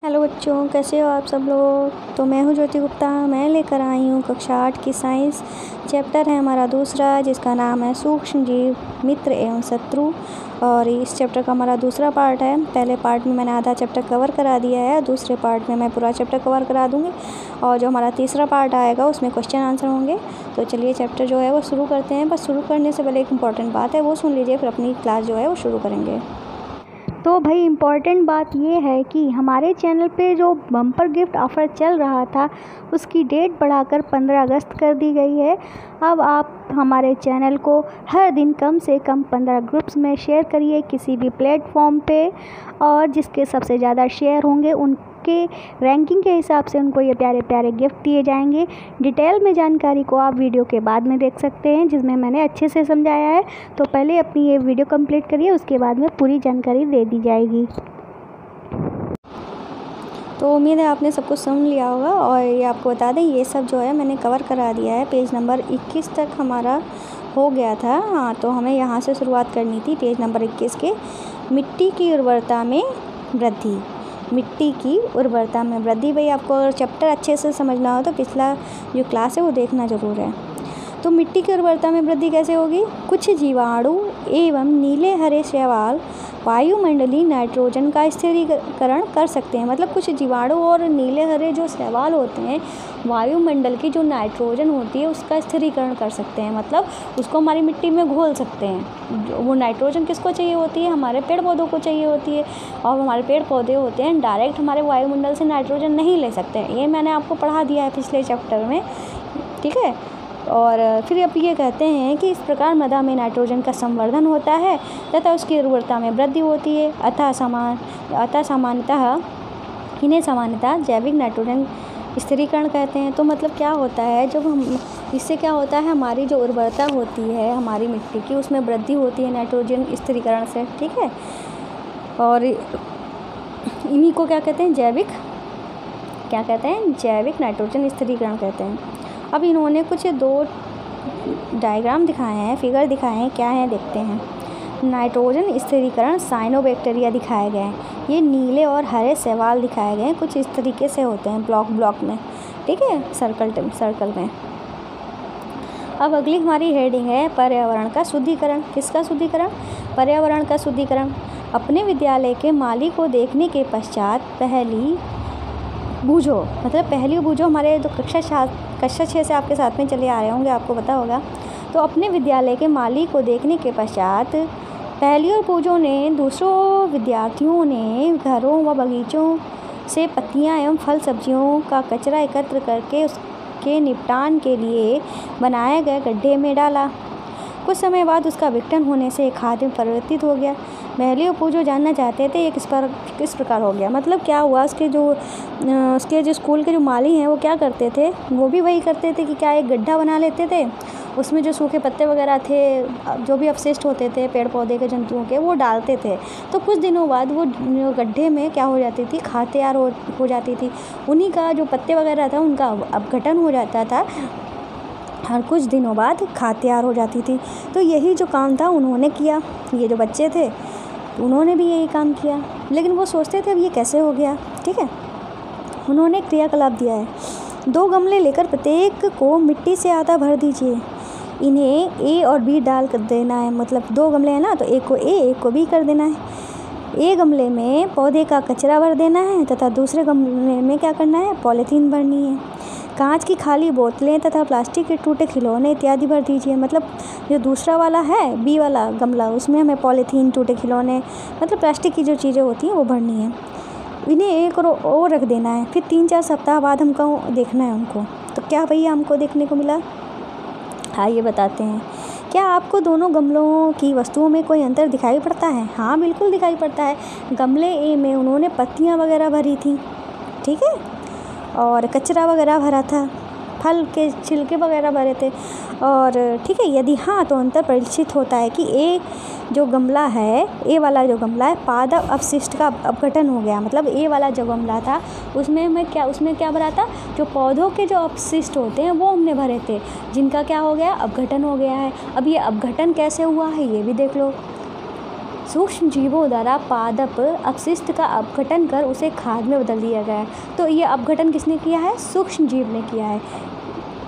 Hello बच्चों, कैसे हो आप सब लोग। तो मैं हूं ज्योति गुप्ता। मैं लेकर आई हूं कक्षा 8 की साइंस। चैप्टर है हमारा दूसरा, जिसका नाम है सूक्ष्म जीव, मित्र एवं शत्रु। और इस चैप्टर का हमारा दूसरा पार्ट है। पहले पार्ट में मैंने आधा चैप्टर कवर करा दिया है, दूसरे पार्ट में मैं पूरा चैप्टर कवर करा दूँगी। और जो हमारा तीसरा पार्ट आएगा उसमें क्वेश्चन आंसर होंगे। तो चलिए चैप्टर जो है वो शुरू करते हैं। बस शुरू करने से पहले एक इम्पॉर्टेंट बात है, वो सुन लीजिए, फिर अपनी क्लास जो है वो शुरू करेंगे। तो भाई इम्पॉर्टेंट बात ये है कि हमारे चैनल पे जो बम्पर गिफ्ट ऑफ़र चल रहा था उसकी डेट बढ़ाकर 15 अगस्त कर दी गई है। अब आप हमारे चैनल को हर दिन कम से कम 15 ग्रुप्स में शेयर करिए किसी भी प्लेटफॉर्म पे, और जिसके सबसे ज़्यादा शेयर होंगे उनके रैंकिंग के हिसाब से उनको ये प्यारे प्यारे गिफ्ट दिए जाएंगे। डिटेल में जानकारी को आप वीडियो के बाद में देख सकते हैं, जिसमें मैंने अच्छे से समझाया है। तो पहले अपनी ये वीडियो कंप्लीट करिए, उसके बाद में पूरी जानकारी दे दी जाएगी। तो उम्मीद है आपने सब कुछ सुन लिया होगा। और ये आपको बता दें, ये सब जो है मैंने कवर करा दिया है। पेज नंबर 21 तक हमारा हो गया था। हाँ, तो हमें यहाँ से शुरुआत करनी थी पेज नंबर 21 के। मिट्टी की उर्वरता में वृद्धि। मिट्टी की उर्वरता में वृद्धि। भाई आपको अगर चैप्टर अच्छे से समझना हो तो पिछला जो क्लास है वो देखना ज़रूर है। तो मिट्टी की उर्वरता में वृद्धि कैसे होगी। कुछ जीवाणु एवं नीले हरे शैवाल वायुमंडलीय नाइट्रोजन का स्थिरीकरण कर सकते हैं। मतलब कुछ जीवाणु और नीले हरे जो शैवाल होते हैं, वायुमंडल की जो नाइट्रोजन होती है उसका स्थिरीकरण कर सकते हैं। मतलब उसको हमारी मिट्टी में घोल सकते हैं। वो नाइट्रोजन किसको चाहिए होती है, हमारे पेड़ पौधों को चाहिए होती है। और हमारे पेड़ पौधे होते हैं डायरेक्ट हमारे वायुमंडल से नाइट्रोजन नहीं ले सकते हैं। ये मैंने आपको पढ़ा दिया है पिछले चैप्टर में, ठीक है। और फिर अब ये कहते हैं कि इस प्रकार मृदा में नाइट्रोजन का संवर्धन होता है तथा उसकी उर्वरता में वृद्धि होती है। अतः सामान्यतः इन्हें सामान्यतः जैविक नाइट्रोजन स्थिरीकरण कहते हैं। तो मतलब क्या होता है, जब हम इससे क्या होता है, हमारी जो उर्वरता होती है हमारी मिट्टी की, उसमें वृद्धि होती है नाइट्रोजन स्थिरीकरण से, ठीक है। और इन्हीं को क्या कहते हैं, जैविक नाइट्रोजन स्थिरीकरण कहते हैं। अब इन्होंने कुछ 2 डायग्राम दिखाए हैं, फिगर दिखाए हैं, क्या है देखते हैं। नाइट्रोजन स्थिरीकरण साइनोबैक्टीरिया दिखाए गए हैं। ये नीले और हरे शैवाल दिखाए गए हैं। कुछ इस तरीके से होते हैं ब्लॉक में, ठीक है, सर्कल में। अब अगली हमारी हेडिंग है पर्यावरण का शुद्धिकरण। किसका शुद्धिकरण, पर्यावरण का शुद्धिकरण। अपने विद्यालय के माली को देखने के पश्चात पहली बूझो हमारे जो कक्षा 6 से आपके साथ में चले आ रहे होंगे, आपको पता होगा। तो अपने विद्यालय के माली को देखने के पश्चात पहली और पूजों ने दूसरों विद्यार्थियों ने घरों व बगीचों से पत्तियां एवं फल सब्जियों का कचरा एकत्र करके उसके निपटान के लिए बनाए गए गड्ढे में डाला। कुछ समय बाद उसका विघटन होने से खाद में परिवर्तित हो गया। महली और पूजो जानना चाहते थे ये किस प्रकार हो गया। मतलब क्या हुआ, उसके जो स्कूल के जो माली हैं वो क्या करते थे, वो भी वही करते थे कि क्या एक गड्ढा बना लेते थे, उसमें जो सूखे पत्ते वगैरह थे, जो भी अवशिष्ट होते थे पेड़ पौधे के, जंतुओं के, वो डालते थे। तो कुछ दिनों बाद वो गड्ढे में क्या हो जाती थी, खाद तैयार हो जाती थी। उन्हीं का जो पत्ते वगैरह था उनका अपघटन हो जाता था, हर कुछ दिनों बाद खाद तैयार हो जाती थी। तो यही जो काम था उन्होंने किया, ये जो बच्चे थे उन्होंने भी यही काम किया। लेकिन वो सोचते थे अब ये कैसे हो गया, ठीक है। उन्होंने क्रियाकलाप दिया है। 2 गमले लेकर प्रत्येक को मिट्टी से आधा भर दीजिए। इन्हें ए और बी डाल कर देना है। मतलब 2 गमले हैं ना, तो एक को ए एक को बी कर देना है। ए गमले में पौधे का कचरा भर देना है तथा दूसरे गमले में क्या करना है, पॉलीथीन भरनी है। कांच की खाली बोतलें तथा प्लास्टिक के टूटे खिलौने इत्यादि भर दीजिए। मतलब जो दूसरा वाला है, बी वाला गमला, उसमें हमें पॉलीथीन, टूटे खिलौने, मतलब प्लास्टिक की जो चीज़ें होती हैं वो भरनी है। इन्हें एक और रख देना है। फिर 3-4 सप्ताह बाद हमको देखना है उनको। तो क्या भैया हमको देखने को मिला, आइए बताते हैं। क्या आपको दोनों गमलों की वस्तुओं में कोई अंतर दिखाई पड़ता है। हाँ, बिल्कुल दिखाई पड़ता है। गमले ए में उन्होंने पत्तियाँ वगैरह भरी थी, ठीक है, और कचरा वगैरह भरा था, फल के छिलके वगैरह भरे थे, और ठीक है। यदि हाँ, तो अंतर परिलक्षित होता है कि ए वाला जो गमला है पादप अपशिष्ट का अपघटन हो गया। मतलब ए वाला जो गमला था उसमें क्या भरा था, जो पौधों के जो अपशिष्ट होते हैं वो हमने भरे थे, जिनका क्या हो गया, अपघटन हो गया है। अब ये अपघटन कैसे हुआ है ये भी देख लो। सूक्ष्म जीवों द्वारा पादप अपशिष्ट का अपघटन कर उसे खाद में बदल दिया गया है। तो ये अपघटन किसने किया है? सूक्ष्म जीव ने किया है।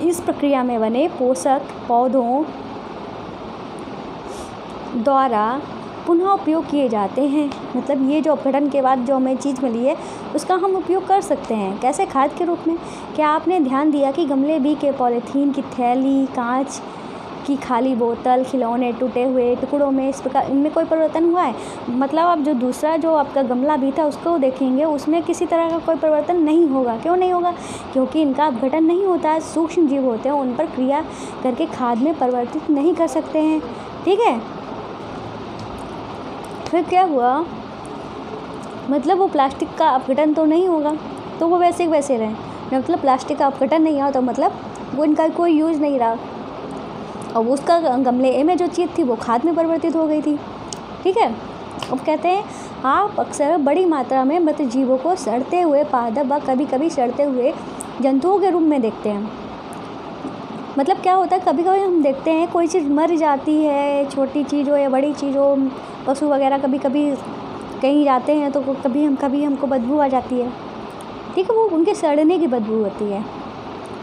इस प्रक्रिया में बने पोषक पौधों द्वारा पुनः उपयोग किए जाते हैं। मतलब ये जो अपघटन के बाद जो हमें चीज़ मिली है उसका हम उपयोग कर सकते हैं। कैसे? खाद के रूप में। क्या आपने ध्यान दिया कि गमले भी के पॉलीथीन की थैली, कांच की खाली बोतल, खिलौने टूटे हुए टुकड़ों में इस प्रकार इनमें कोई परिवर्तन हुआ है? मतलब अब जो दूसरा जो आपका गमला भी था उसको देखेंगे, उसमें किसी तरह का कोई परिवर्तन नहीं होगा। क्यों नहीं होगा? क्योंकि इनका अपघटन नहीं होता है। सूक्ष्म जीव होते हैं, उन पर क्रिया करके खाद में परिवर्तित नहीं कर सकते हैं। ठीक है। फिर क्या हुआ? मतलब वो प्लास्टिक का अपघटन तो नहीं होगा, तो वो वैसे वैसे रहे। मतलब प्लास्टिक का अपघटन नहीं हुआ तो मतलब वो इनका कोई यूज़ नहीं रहा, और उसका गमले में जो चीज़ थी वो खाद में परिवर्तित हो गई थी। ठीक है। अब कहते हैं आप अक्सर बड़ी मात्रा में मृत जीवों को सड़ते हुए पादप व कभी कभी सड़ते हुए जंतुओं के रूप में देखते हैं। मतलब क्या होता है, कभी कभी हम देखते हैं कोई चीज़ मर जाती है, छोटी चीज़ हो या बड़ी चीज़ हो, पशु वगैरह कभी कभी कहीं जाते हैं तो कभी हमको बदबू आ जाती है। ठीक है। वो उनके सड़ने की बदबू होती है।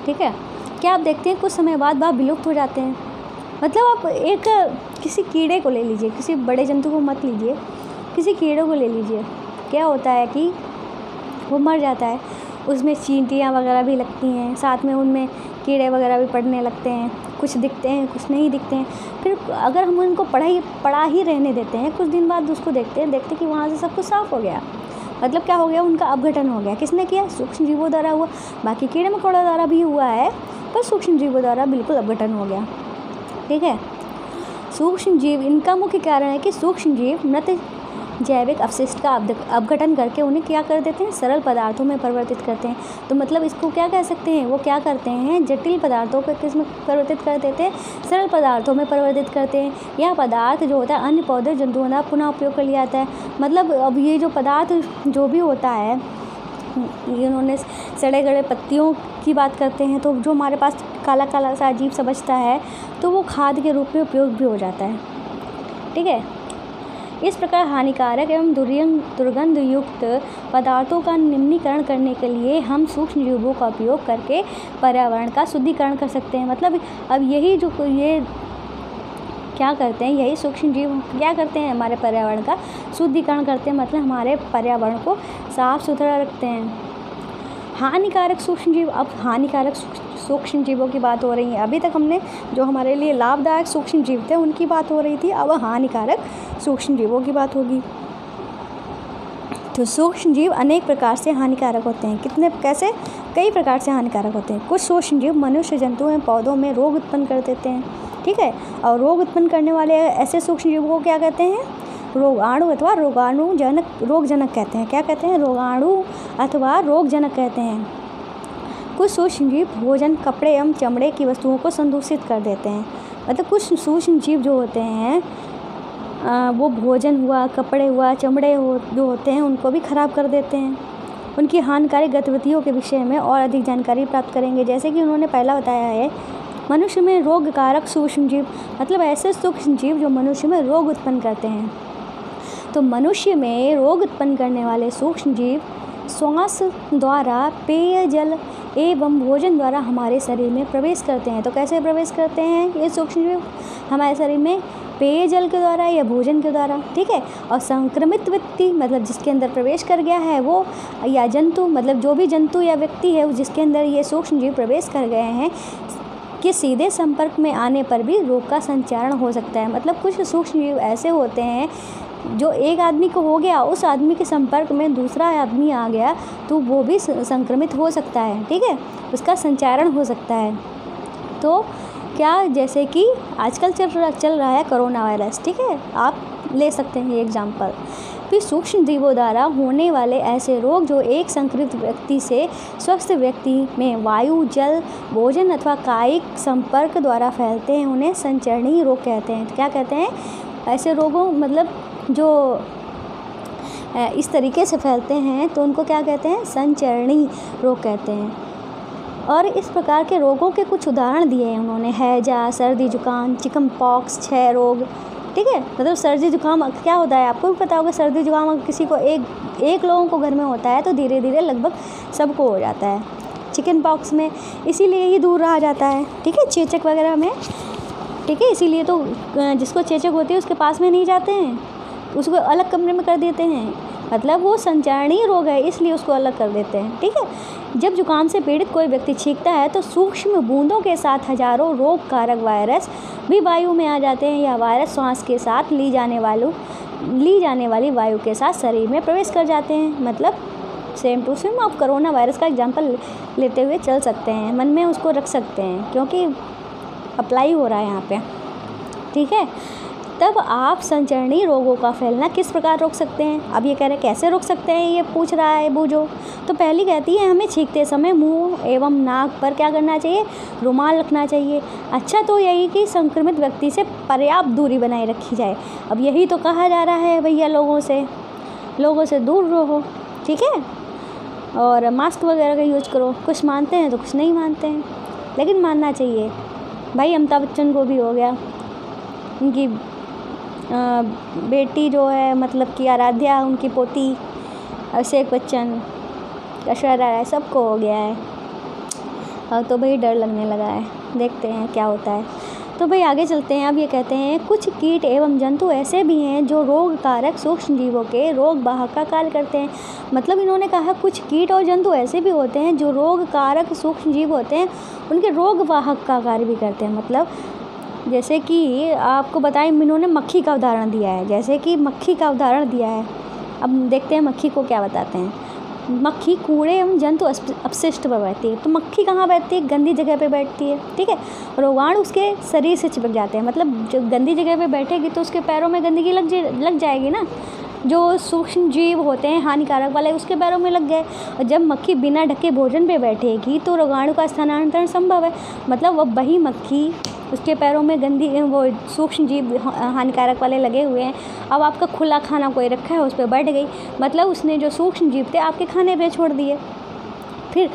ठीक है। क्या आप देखते हैं कुछ समय बाद वह विलुप्त हो जाते हैं। मतलब आप एक किसी कीड़े को ले लीजिए, किसी बड़े जंतु को मत लीजिए, किसी कीड़े को ले लीजिए। क्या होता है कि वो मर जाता है, उसमें चींटियाँ वगैरह भी लगती हैं, साथ में उनमें कीड़े वगैरह भी पड़ने लगते हैं। कुछ दिखते हैं, कुछ नहीं दिखते हैं। फिर अगर हम उनको पड़ा ही रहने देते हैं, कुछ दिन बाद उसको देखते कि वहाँ से सब कुछ साफ़ हो गया। मतलब क्या हो गया? उनका अपघटन हो गया। किसने किया? सूक्ष्म जीवों द्वारा हुआ। बाकी कीड़े मकोड़ों द्वारा भी हुआ है, पर सूक्ष्म जीवों द्वारा बिल्कुल अपघटन हो गया। ठीक है। सूक्ष्म जीव, इनका मुख्य कारण है कि सूक्ष्म जीव मृत जैविक अपशिष्ट का अपघटन करके उन्हें क्या कर देते हैं? सरल पदार्थों में परिवर्तित करते हैं। तो मतलब इसको क्या कह सकते हैं? वो क्या करते हैं? जटिल पदार्थों को किस में परिवर्तित कर देते हैं? सरल पदार्थों में परिवर्तित करते हैं। यह पदार्थ जो होता है अन्य पौधे जंतुओं द्वारा पुनः उपयोग कर लिया जाता है। मतलब अब ये जो पदार्थ जो भी होता है, इन्होंने सड़े गड़े पत्तियों की बात करते हैं, तो जो हमारे पास काला काला सा अजीब सा बचता है तो वो खाद के रूप में उपयोग भी हो जाता है। ठीक है। इस प्रकार हानिकारक एवं दुर्गंध युक्त पदार्थों का निम्नीकरण करने के लिए हम सूक्ष्म जीवों का उपयोग करके पर्यावरण का शुद्धिकरण कर सकते हैं। मतलब अब यही जो ये क्या करते हैं, यही सूक्ष्म जीव क्या करते हैं? हमारे पर्यावरण का शुद्धिकरण करते हैं। मतलब हमारे पर्यावरण को साफ सुथरा रखते हैं। हानिकारक सूक्ष्म जीव, अब हानिकारक सूक्ष्म जीवों की बात हो रही है। अभी तक हमने जो हमारे लिए लाभदायक सूक्ष्म जीव थे उनकी बात हो रही थी, अब हानिकारक सूक्ष्म जीवों की बात होगी। तो सूक्ष्म जीव अनेक प्रकार से हानिकारक होते हैं। कितने, कैसे? कई प्रकार से हानिकारक होते हैं। कुछ सूक्ष्म जीव मनुष्य, जंतु एवं पौधों में रोग उत्पन्न कर देते हैं। ठीक है। और रोग उत्पन्न करने वाले ऐसे सूक्ष्म जीवों को क्या कहते हैं? रोगाणु अथवा रोगजनक कहते हैं। क्या कहते हैं? रोगाणु अथवा रोगजनक कहते हैं। कुछ सूक्ष्म जीव भोजन, कपड़े एवं चमड़े की वस्तुओं को संदूषित कर देते हैं। मतलब कुछ सूक्ष्म जीव जो होते हैं वो भोजन हुआ, कपड़े हुआ, चमड़े जो होते हैं उनको भी खराब कर देते हैं। उनकी हानिकारक गतिविधियों के विषय में और अधिक जानकारी प्राप्त करेंगे। जैसे कि उन्होंने पहला बताया है, मनुष्य में रोगकारक सूक्ष्म जीव, मतलब ऐसे सूक्ष्म जीव जो मनुष्य में रोग उत्पन्न करते हैं। तो मनुष्य में रोग उत्पन्न करने वाले सूक्ष्म जीव श्वास द्वारा, पेयजल एवं भोजन द्वारा हमारे शरीर में प्रवेश करते हैं। तो कैसे प्रवेश करते हैं ये सूक्ष्म जीव हमारे शरीर में? पेयजल के द्वारा या भोजन के द्वारा। ठीक है। और संक्रमित व्यक्ति, मतलब जिसके अंदर प्रवेश कर गया है वो, या जंतु, मतलब जो भी जंतु या व्यक्ति है जिसके अंदर ये सूक्ष्म जीव प्रवेश कर गए हैं, के सीधे संपर्क में आने पर भी रोग का संचारण हो सकता है। मतलब कुछ सूक्ष्म जीव ऐसे होते हैं जो एक आदमी को हो गया, उस आदमी के संपर्क में दूसरा आदमी आ गया तो वो भी संक्रमित हो सकता है। ठीक है। उसका संचारण हो सकता है। तो क्या, जैसे कि आजकल चल रहा है कोरोना वायरस। ठीक है। आप ले सकते हैं ये एग्जाम्पल। फिर सूक्ष्म जीवों द्वारा होने वाले ऐसे रोग जो एक संक्रमित व्यक्ति से स्वस्थ व्यक्ति में वायु, जल, भोजन अथवा कायिक संपर्क द्वारा फैलते हैं, उन्हें संचरणीय रोग कहते हैं। क्या कहते हैं? ऐसे रोगों, मतलब जो इस तरीके से फैलते हैं तो उनको क्या कहते हैं? संचरणीय रोग कहते हैं। और इस प्रकार के रोगों के कुछ उदाहरण दिए हैं उन्होंने, हैजा, सर्दी जुकाम, चिकन पॉक्स, क्षय रोग, ठीक है। मतलब सर्दी जुकाम क्या होता है आपको भी पता होगा, सर्दी जुकाम अगर किसी को एक लोगों को घर में होता है तो धीरे धीरे लगभग सबको हो जाता है। चिकन पॉक्स में इसीलिए ही दूर रहा जाता है, ठीक है, चेचक वगैरह में, ठीक है, इसीलिए तो जिसको चेचक होती है उसके पास में नहीं जाते हैं, उसको अलग कमरे में कर देते हैं, मतलब वो संचारणीय रोग है इसलिए उसको अलग कर देते हैं, ठीक है। जब जुकाम से पीड़ित कोई व्यक्ति छींकता है तो सूक्ष्म बूंदों के साथ हजारों रोग कारक वायरस भी वायु में आ जाते हैं। यह वायरस श्वास के साथ ली जाने वाली वायु के साथ शरीर में प्रवेश कर जाते हैं। मतलब सेम टू सेम आप कोरोना वायरस का एग्जाम्पल लेते हुए चल सकते हैं, मन में उसको रख सकते हैं क्योंकि अप्लाई हो रहा है यहाँ पे, ठीक है। तब आप संचरणीय रोगों का फैलना किस प्रकार रोक सकते हैं? अब ये कह रहे हैं कैसे रोक सकते हैं, ये पूछ रहा है बूझो। तो पहली कहती है हमें छींकते समय मुंह एवं नाक पर क्या करना चाहिए, रुमाल रखना चाहिए। अच्छा तो यही कि संक्रमित व्यक्ति से पर्याप्त दूरी बनाए रखी जाए। अब यही तो कहा जा रहा है भैया, लोगों से दूर रहो, ठीक है, और मास्क वगैरह का यूज करो। कुछ मानते हैं तो कुछ नहीं मानते हैं, लेकिन मानना चाहिए भाई। अमिताभ बच्चन को भी हो गया, उनकी बेटी जो है मतलब कि आराध्या, उनकी पोती अभिषेक बच्चन, ऐश्वर्या राय, सबको हो गया है। अब तो भाई डर लगने लगा है, देखते हैं क्या होता है। तो भाई आगे चलते हैं। अब ये कहते हैं कुछ कीट एवं जंतु ऐसे भी हैं जो रोग कारक सूक्ष्म जीवों के रोग वाहक का कार्य करते हैं। मतलब इन्होंने कहा कुछ कीट और जंतु ऐसे भी होते हैं जो रोग कारक सूक्ष्म जीव होते हैं, उनके रोग वाहक का कार्य भी करते हैं। मतलब जैसे कि आपको बताएं, इन्होंने मक्खी का उदाहरण दिया है, जैसे कि मक्खी का उदाहरण दिया है। अब देखते हैं मक्खी को क्या बताते हैं। मक्खी कूड़े एवं जंतु अपशिष्ट पर बैठती है। तो मक्खी कहाँ बैठती है, गंदी जगह पे बैठती है, ठीक है। रोगाणु उसके शरीर से चिपक जाते हैं। मतलब जो गंदी जगह पे बैठेगी तो उसके पैरों में गंदगी लग जाएगी ना, जो सूक्ष्म जीव होते हैं हानिकारक वाले उसके पैरों में लग गए। और जब मक्खी बिना ढके भोजन पे बैठेगी तो रोगाणु का स्थानांतरण संभव है। मतलब वही मक्खी, उसके पैरों में गंदी वो सूक्ष्म जीव हानिकारक वाले लगे हुए हैं। अब आपका खुला खाना कोई रखा है, उस पर बैठ गई, मतलब उसने जो सूक्ष्म जीव थे आपके खाने पे छोड़ दिए। फिर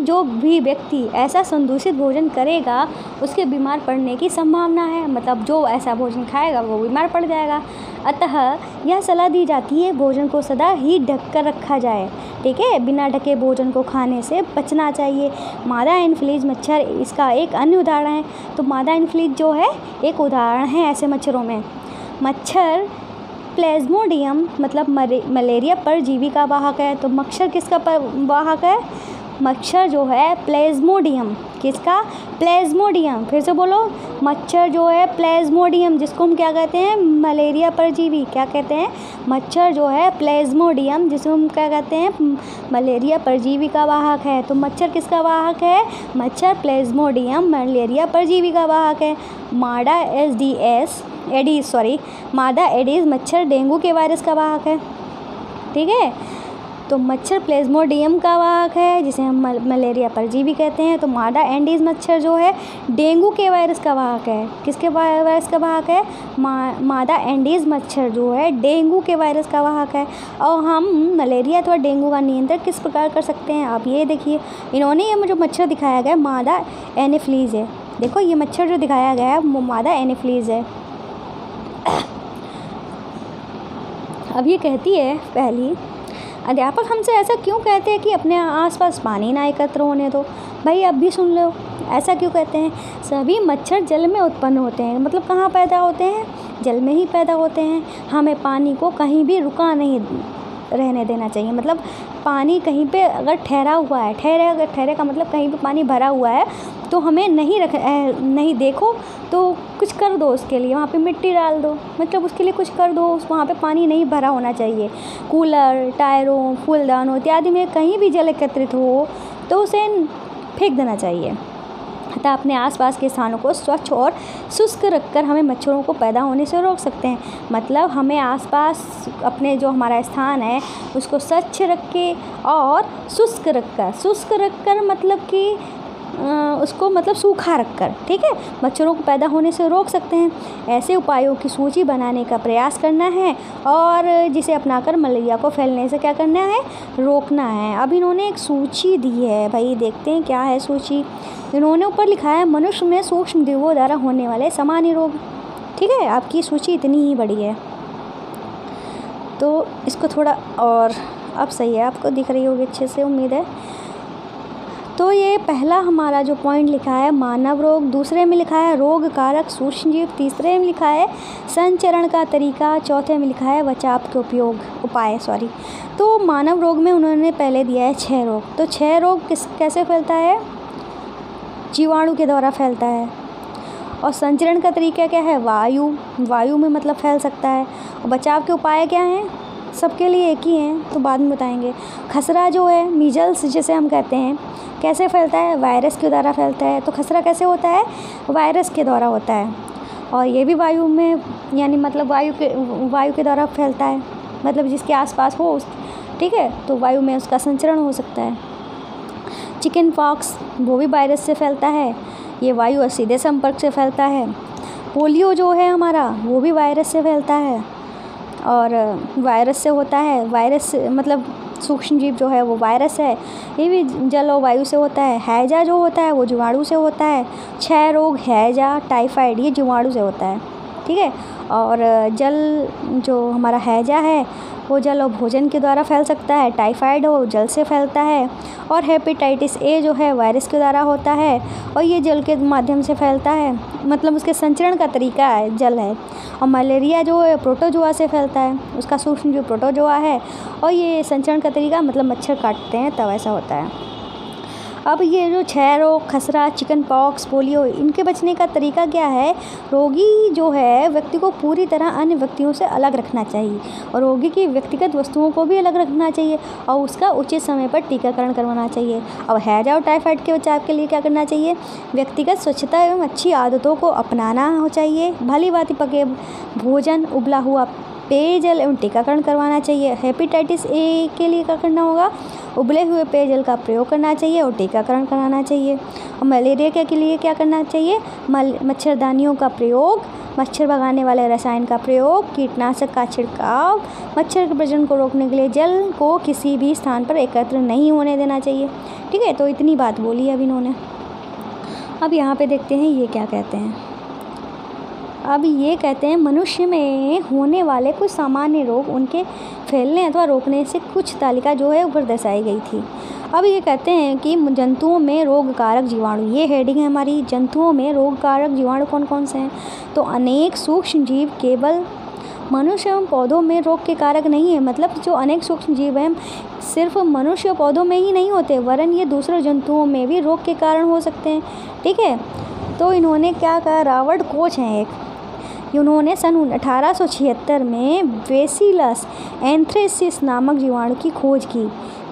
जो भी व्यक्ति ऐसा संदूषित भोजन करेगा उसके बीमार पड़ने की संभावना है। मतलब जो ऐसा भोजन खाएगा वो बीमार पड़ जाएगा। अतः यह सलाह दी जाती है भोजन को सदा ही ढक कर रखा जाए, ठीक है। बिना ढके भोजन को खाने से बचना चाहिए। मादा एनोफिलीज मच्छर इसका एक अन्य उदाहरण है। तो मादा एनोफिलीज जो है एक उदाहरण है ऐसे मच्छरों में। मच्छर प्लाज्मोडियम मतलब मलेरिया परजीवी का वाहक है। तो मच्छर किसका वाहक है? मच्छर जो है प्लाज्मोडियम, किसका? प्लाज्मोडियम। फिर से बोलो, मच्छर जो है प्लाज्मोडियम, जिसको हम क्या कहते हैं? मलेरिया परजीवी। क्या कहते हैं? मच्छर जो है प्लाज्मोडियम, जिसको हम क्या कहते हैं? मलेरिया परजीवी का वाहक है। तो मच्छर किसका वाहक है? मच्छर प्लाज्मोडियम मलेरिया परजीवी का वाहक है। मादा एडीज मच्छर डेंगू के वायरस का वाहक है, ठीक है। तो मच्छर प्लाज्मोडियम का वाहक है, जिसे हम मलेरिया परजीवी कहते हैं। तो मादा एडीज मच्छर जो है डेंगू के वायरस का वाहक है। किसके वायरस का वाहक है? मादा एडीज मच्छर जो है डेंगू के वायरस का वाहक है। और हम मलेरिया अथवा डेंगू का नियंत्रण किस प्रकार कर सकते हैं? आप ये देखिए, इन्होंने ये जो मच्छर दिखाया गया मादा एनोफिलीज है। देखो ये मच्छर जो दिखाया गया है वो मादा एनोफिलीज है। अब ये कहती है पहली, अध्यापक हमसे ऐसा क्यों कहते हैं कि अपने आसपास पानी ना एकत्र होने दो? भाई अब भी सुन लो, ऐसा क्यों कहते हैं? सभी मच्छर जल में उत्पन्न होते हैं। मतलब कहाँ पैदा होते हैं? जल में ही पैदा होते हैं। हमें पानी को कहीं भी रुका नहीं रहने देना चाहिए। मतलब पानी कहीं पे अगर ठहरा हुआ है, ठहरे का मतलब कहीं पे पानी भरा हुआ है तो हमें नहीं देखो तो कुछ कर दो उसके लिए, वहाँ पे मिट्टी डाल दो, मतलब उसके लिए कुछ कर दो। वहाँ पे पानी नहीं भरा होना चाहिए। कूलर, टायरों, फूलदानों इत्यादि में कहीं भी जल एकत्रित हो तो उसे फेंक देना चाहिए। अतः अपने आसपास के स्थानों को स्वच्छ और शुष्क रखकर हमें मच्छरों को पैदा होने से रोक सकते हैं। मतलब हमें आसपास अपने जो हमारा स्थान है उसको स्वच्छ रख के और शुष्क रखकर मतलब कि उसको मतलब सूखा रखकर, ठीक है, मच्छरों को पैदा होने से रोक सकते हैं। ऐसे उपायों की सूची बनाने का प्रयास करना है और जिसे अपनाकर मलेरिया को फैलने से क्या करना है? रोकना है। अब इन्होंने एक सूची दी है, भाई देखते हैं क्या है सूची। इन्होंने ऊपर लिखा है मनुष्य में सूक्ष्म जीवों द्वारा होने वाले सामान्य रोग, ठीक है, आपकी सूची इतनी ही बड़ी है। तो इसको थोड़ा और अब सही है, आपको दिख रही होगी अच्छे से, उम्मीद है। तो ये पहला हमारा जो पॉइंट लिखा है मानव रोग, दूसरे में लिखा है रोग कारक सूक्ष्मजीव, तीसरे में लिखा है संचरण का तरीका, चौथे में लिखा है बचाव के उपाय। तो मानव रोग में उन्होंने पहले दिया है 6 रोग। तो 6 रोग कैसे फैलता है? जीवाणु के द्वारा फैलता है। और संचरण का तरीका क्या है? वायु में मतलब फैल सकता है। और बचाव के उपाय क्या हैं? सबके लिए एक ही हैं, तो बाद में बताएंगे। खसरा जो है, मीजल्स जिसे हम कहते हैं, कैसे फैलता है? वायरस के द्वारा फैलता है। तो खसरा कैसे होता है? वायरस के द्वारा होता है। और ये भी वायु में, यानी मतलब वायु के द्वारा फैलता है, मतलब जिसके आसपास हो, ठीक है, तो वायु में उसका संचरण हो सकता है। चिकन पॉक्स वो भी वायरस से फैलता है, ये वायु और सीधे संपर्क से फैलता है। पोलियो जो है हमारा, वो भी वायरस से फैलता है और वायरस से होता है। वायरस मतलब सूक्ष्मजीव जो है वो वायरस है, ये भी जल और वायु से होता है। हैजा जो होता है वो जीवाणु से होता है। 6 रोग, हैजा, टाइफाइड, ये जीवाणु से होता है, ठीक है। और जल जो हमारा हैजा है वो जल और भोजन के द्वारा फैल सकता है। टाइफाइड हो जल से फैलता है। और हेपेटाइटिस ए जो है वायरस के द्वारा होता है और ये जल के माध्यम से फैलता है, मतलब उसके संचरण का तरीका है जल है। और मलेरिया जो है प्रोटोजोआ से फैलता है, उसका सूक्ष्म जो प्रोटोजोआ है, और ये संचरण का तरीका मतलब मच्छर काटते हैं तब ऐसा होता है। अब ये जो 6 रोग, खसरा, चिकन पॉक्स, पोलियो, इनके बचने का तरीका क्या है? रोगी जो है व्यक्ति को पूरी तरह अन्य व्यक्तियों से अलग रखना चाहिए और रोगी की व्यक्तिगत वस्तुओं को भी अलग रखना चाहिए और उसका उचित समय पर टीकाकरण करवाना चाहिए। अब हैजा और टाइफाइड के बचाव के लिए क्या करना चाहिए? व्यक्तिगत स्वच्छता एवं अच्छी आदतों को अपनाना हो चाहिए। भली भांति पके भोजन, उबला हुआ पेयजल एवं टीकाकरण करवाना चाहिए। हेपेटाइटिस ए के लिए क्या करना होगा? उबले हुए पेयजल का प्रयोग करना चाहिए और टीकाकरण कराना चाहिए। और मलेरिया के लिए क्या करना चाहिए? मच्छरदानियों का प्रयोग, मच्छर भगाने वाले रसायन का प्रयोग, कीटनाशक का छिड़काव, मच्छर के प्रजनन को रोकने के लिए जल को किसी भी स्थान पर एकत्र नहीं होने देना चाहिए, ठीक है। तो इतनी बात बोली अब इन्होंने। अब यहाँ पे देखते हैं ये क्या कहते हैं। अब ये कहते हैं मनुष्य में होने वाले कुछ सामान्य रोग, उनके फैलने अथवा रोकने से कुछ तालिका जो है ऊपर दर्शाई गई थी। अब ये कहते हैं कि जंतुओं में रोग कारक जीवाणु, ये हेडिंग है हमारी। जंतुओं में रोग कारक जीवाणु कौन कौन से हैं? तो अनेक सूक्ष्म जीव केवल मनुष्य एवं पौधों में रोग के कारक नहीं है, मतलब जो अनेक सूक्ष्म जीव हैं सिर्फ मनुष्य और पौधों में ही नहीं होते, वरन ये दूसरे जंतुओं में भी रोग के कारण हो सकते हैं, ठीक है। तो इन्होंने क्या कहा? रॉबर्ट कोच हैं एक, उन्होंने सन 1876 में बेसिलस एंथ्रेसिस नामक जीवाणु की खोज की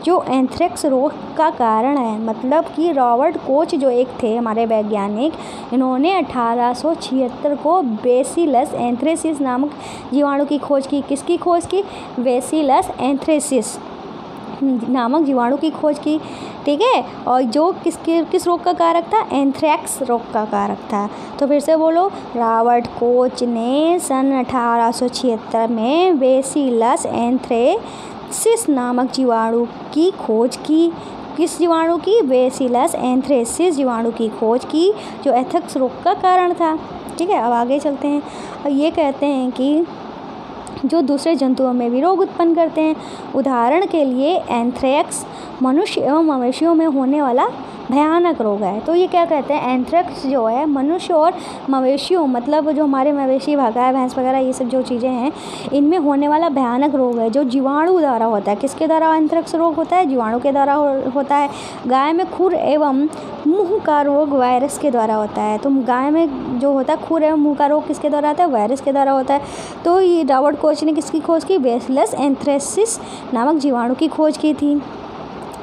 जो एंथ्रेक्स रोग का कारण है। मतलब कि रॉबर्ट कोच जो एक थे हमारे वैज्ञानिक, इन्होंने 1876 को बेसिलस एंथ्रेसिस नामक जीवाणु की खोज की। किसकी खोज की? बेसिलस एंथ्रेसिस नामक जीवाणु की खोज की, ठीक है। और जो किस रोग का कारक था? एंथ्रेक्स रोग का कारक था। तो फिर से बोलो, रॉबर्ट कोच ने सन 1876 में बेसिलस एंथ्रेसिस नामक जीवाणु की खोज की। किस जीवाणु की? बेसिलस एंथ्रेसिस जीवाणु की खोज की जो एंथ्रेक्स रोग का कारण था, ठीक है। अब आगे चलते हैं और ये कहते हैं कि जो दूसरे जंतुओं में भी रोग उत्पन्न करते हैं। उदाहरण के लिए एंथ्रेक्स मनुष्य एवं मवेशियों में होने वाला भयानक रोग है। तो ये क्या कहते हैं? एंथ्रेक्स जो है मनुष्य और मवेशियों, मतलब जो हमारे मवेशी, गाय, भैंस वगैरह ये सब जो चीज़ें हैं, इनमें होने वाला भयानक रोग है जो जीवाणु द्वारा होता है। किसके द्वारा एंथ्रेक्स रोग होता है? जीवाणु के द्वारा होता है। गाय में खुर एवं मुंह का रोग वायरस के द्वारा होता है। तो गाय में जो होता है खुर एवं मुंह का रोग किसके द्वारा आता है? वायरस के द्वारा होता है। तो ये रॉबर्ट कोच ने किसकी खोज की? बेसिलस एंथ्रेसिस नामक जीवाणु की खोज की थी।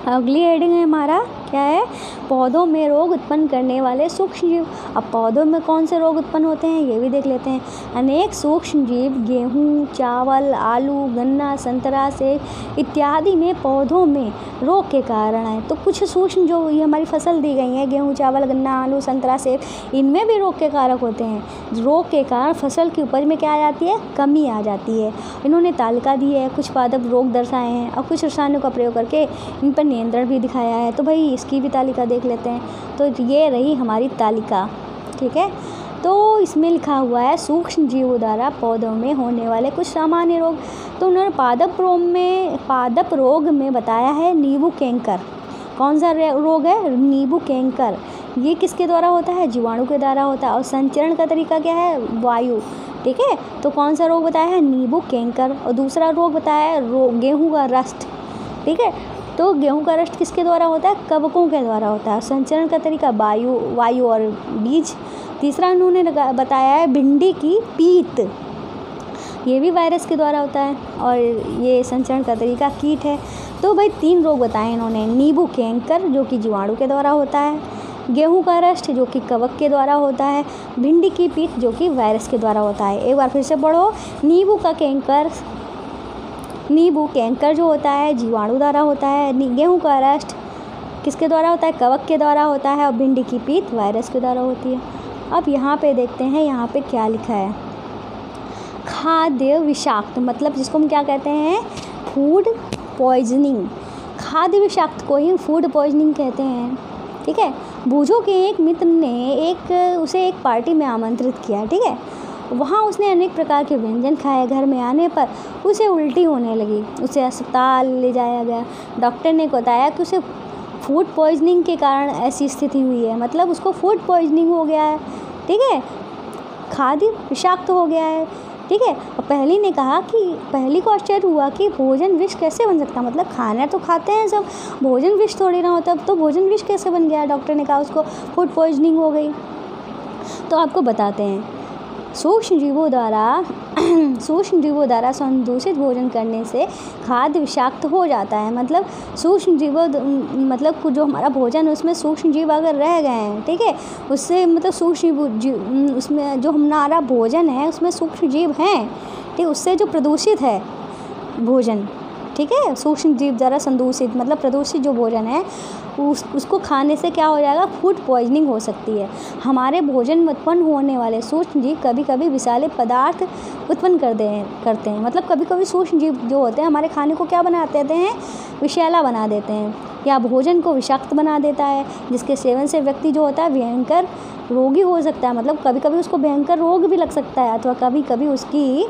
अगली हेडिंग है हमारा क्या है? पौधों में रोग उत्पन्न करने वाले सूक्ष्म जीव। अब पौधों में कौन से रोग उत्पन्न होते हैं ये भी देख लेते हैं। अनेक सूक्ष्म जीव गेहूँ, चावल, आलू, गन्ना, संतरा, सेब इत्यादि में पौधों में रोग के कारण है। तो कुछ सूक्ष्म जो ये हमारी फसल दी गई है, गेहूँ, चावल, गन्ना, आलू, संतरा, सेब, इनमें भी रोग के कारक होते हैं। रोग के कारण फसल की उपज में क्या आ जाती है? कमी आ जाती है। इन्होंने तालिका दी है, कुछ पादप रोग दर्शाए हैं और कुछ रसायनों का प्रयोग करके इन पर नियंत्रण भी दिखाया है। तो भाई इसकी भी तालिका देख लेते हैं। तो ये रही हमारी तालिका, ठीक है। तो इसमें लिखा हुआ है सूक्ष्म जीवों द्वारा पौधों में होने वाले कुछ सामान्य रोग। तो उन्होंने पादप रोग में बताया है नींबू कैंकर। कौन सा रोग है? नींबू कैंकर। ये किसके द्वारा होता है? जीवाणु के द्वारा होता है। और संचरण का तरीका क्या है? वायु। ठीक है, तो कौन सा रोग बताया है? नींबू कैंकर। और दूसरा रोग बताया है गेहूँ का रस्ट। ठीक है, तो गेहूं का रस्ट किसके द्वारा होता है? कवकों के द्वारा होता है। संचरण का तरीका वायु और बीज। तीसरा उन्होंने बताया है भिंडी की पीत, ये भी वायरस के द्वारा होता है और ये संचरण का तरीका कीट है। तो भाई 3 रोग बताए इन्होंने, नींबू कैंकर जो कि जीवाणु के द्वारा होता है, गेहूं का रस्ट जो कि कवक के द्वारा होता है, भिंडी की पीत जो कि वायरस के द्वारा होता है। एक बार फिर से पढ़ो, नींबू कैंकर जो होता है जीवाणु द्वारा होता है, गेहूं का रस्ट किसके द्वारा होता है? कवक के द्वारा होता है, और भिंडी की पीत वायरस के द्वारा होती है। अब यहाँ पे देखते हैं, यहाँ पे क्या लिखा है। खाद्य विषाक्त, मतलब जिसको हम क्या कहते हैं? Food poisoning. खाद्य विषाक्त को ही फूड पॉइजनिंग कहते हैं। ठीक है, बूझो के एक मित्र ने उसे एक पार्टी में आमंत्रित किया। ठीक है, वहाँ उसने अनेक प्रकार के व्यंजन खाए। घर में आने पर उसे उल्टी होने लगी, उसे अस्पताल ले जाया गया। डॉक्टर ने बताया कि उसे फूड पॉइजनिंग के कारण ऐसी स्थिति हुई है, मतलब उसको फूड पॉइजनिंग हो गया है। ठीक है, खाद्य विषाक्त हो गया है। ठीक है, और पहली को आश्चर्य हुआ कि भोजन विष कैसे बन सकता, मतलब खाना तो खाते हैं सब, भोजन विष थोड़ी ना होता, तो भोजन विष कैसे बन गया? डॉक्टर ने कहा उसको फूड पॉइजनिंग हो गई। तो आपको बताते हैं, सूक्ष्म जीवों द्वारा संदूषित भोजन करने से खाद्य विषाक्त हो जाता है। मतलब सूक्ष्म जीवों, मतलब जो हमारा भोजन है उसमें सूक्ष्म जीव अगर रह गए हैं, ठीक है, उससे मतलब सूक्ष्म जीव, उसमें जो हमारा भोजन है उसमें सूक्ष्म जीव हैं, ठीक, उससे जो प्रदूषित है भोजन, ठीक है, सूक्ष्म जीव द्वारा संदूषित मतलब प्रदूषित जो भोजन है उसको खाने से क्या हो जाएगा? फूड पॉइजनिंग हो सकती है। हमारे भोजन में उत्पन्न होने वाले सूक्ष्म जीव कभी कभी विषैले पदार्थ उत्पन्न करते हैं। मतलब कभी कभी सूक्ष्म जीव जो होते हैं हमारे खाने को क्या बना देते हैं? विषैला बना देते हैं, या भोजन को विषाक्त बना देता है, जिसके सेवन से व्यक्ति जो होता है भयंकर रोगी हो सकता है। मतलब कभी कभी उसको भयंकर रोग भी लग सकता है, अथवा कभी कभी उसकी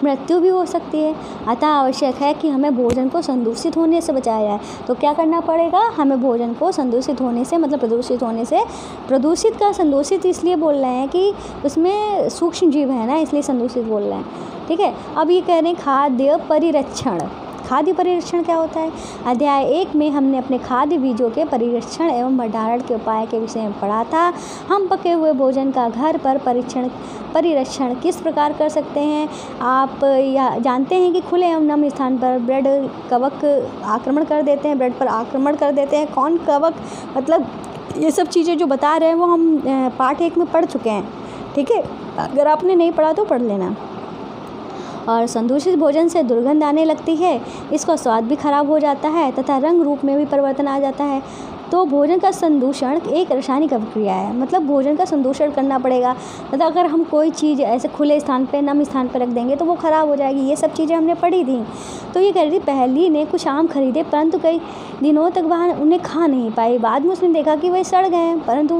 मृत्यु भी हो सकती है। अतः आवश्यक है कि हमें भोजन को संदूषित होने से बचाया जाए। तो क्या करना पड़ेगा? हमें भोजन को संदूषित होने से, मतलब प्रदूषित होने से, प्रदूषित का संदूषित इसलिए बोल रहे हैं कि उसमें सूक्ष्म जीव है ना, इसलिए संदूषित बोल रहे हैं। ठीक है, अब ये कह रहे हैं खाद्य परिरक्षण। खाद्य परिरक्षण क्या होता है? अध्याय 1 में हमने अपने खाद्य बीजों के परिरक्षण एवं भंडारण के उपाय के विषय में पढ़ा था। हम पके हुए भोजन का घर पर परिरक्षण किस प्रकार कर सकते हैं? आप जानते हैं कि खुले एवं नम स्थान पर ब्रेड कवक आक्रमण कर देते हैं, ब्रेड पर आक्रमण कर देते हैं। कौन कवक? मतलब ये सब चीज़ें जो बता रहे हैं वो हम पाठ 1 में पढ़ चुके हैं। ठीक है, अगर आपने नहीं पढ़ा तो पढ़ लेना। और संदूषित भोजन से दुर्गंध आने लगती है, इसका स्वाद भी खराब हो जाता है तथा रंग रूप में भी परिवर्तन आ जाता है। तो भोजन का संदूषण एक रासायनिक अभिक्रिया है, मतलब भोजन का संदूषण करना पड़ेगा। मतलब अगर हम कोई चीज़ ऐसे खुले स्थान पे, नम स्थान पे रख देंगे तो वो ख़राब हो जाएगी। ये सब चीज़ें हमने पढ़ी थी। तो ये कह रही थी, पहली ने कुछ आम खरीदे परंतु कई दिनों तक वह उन्हें खा नहीं पाई। बाद में उसने देखा कि वह सड़ गए, परंतु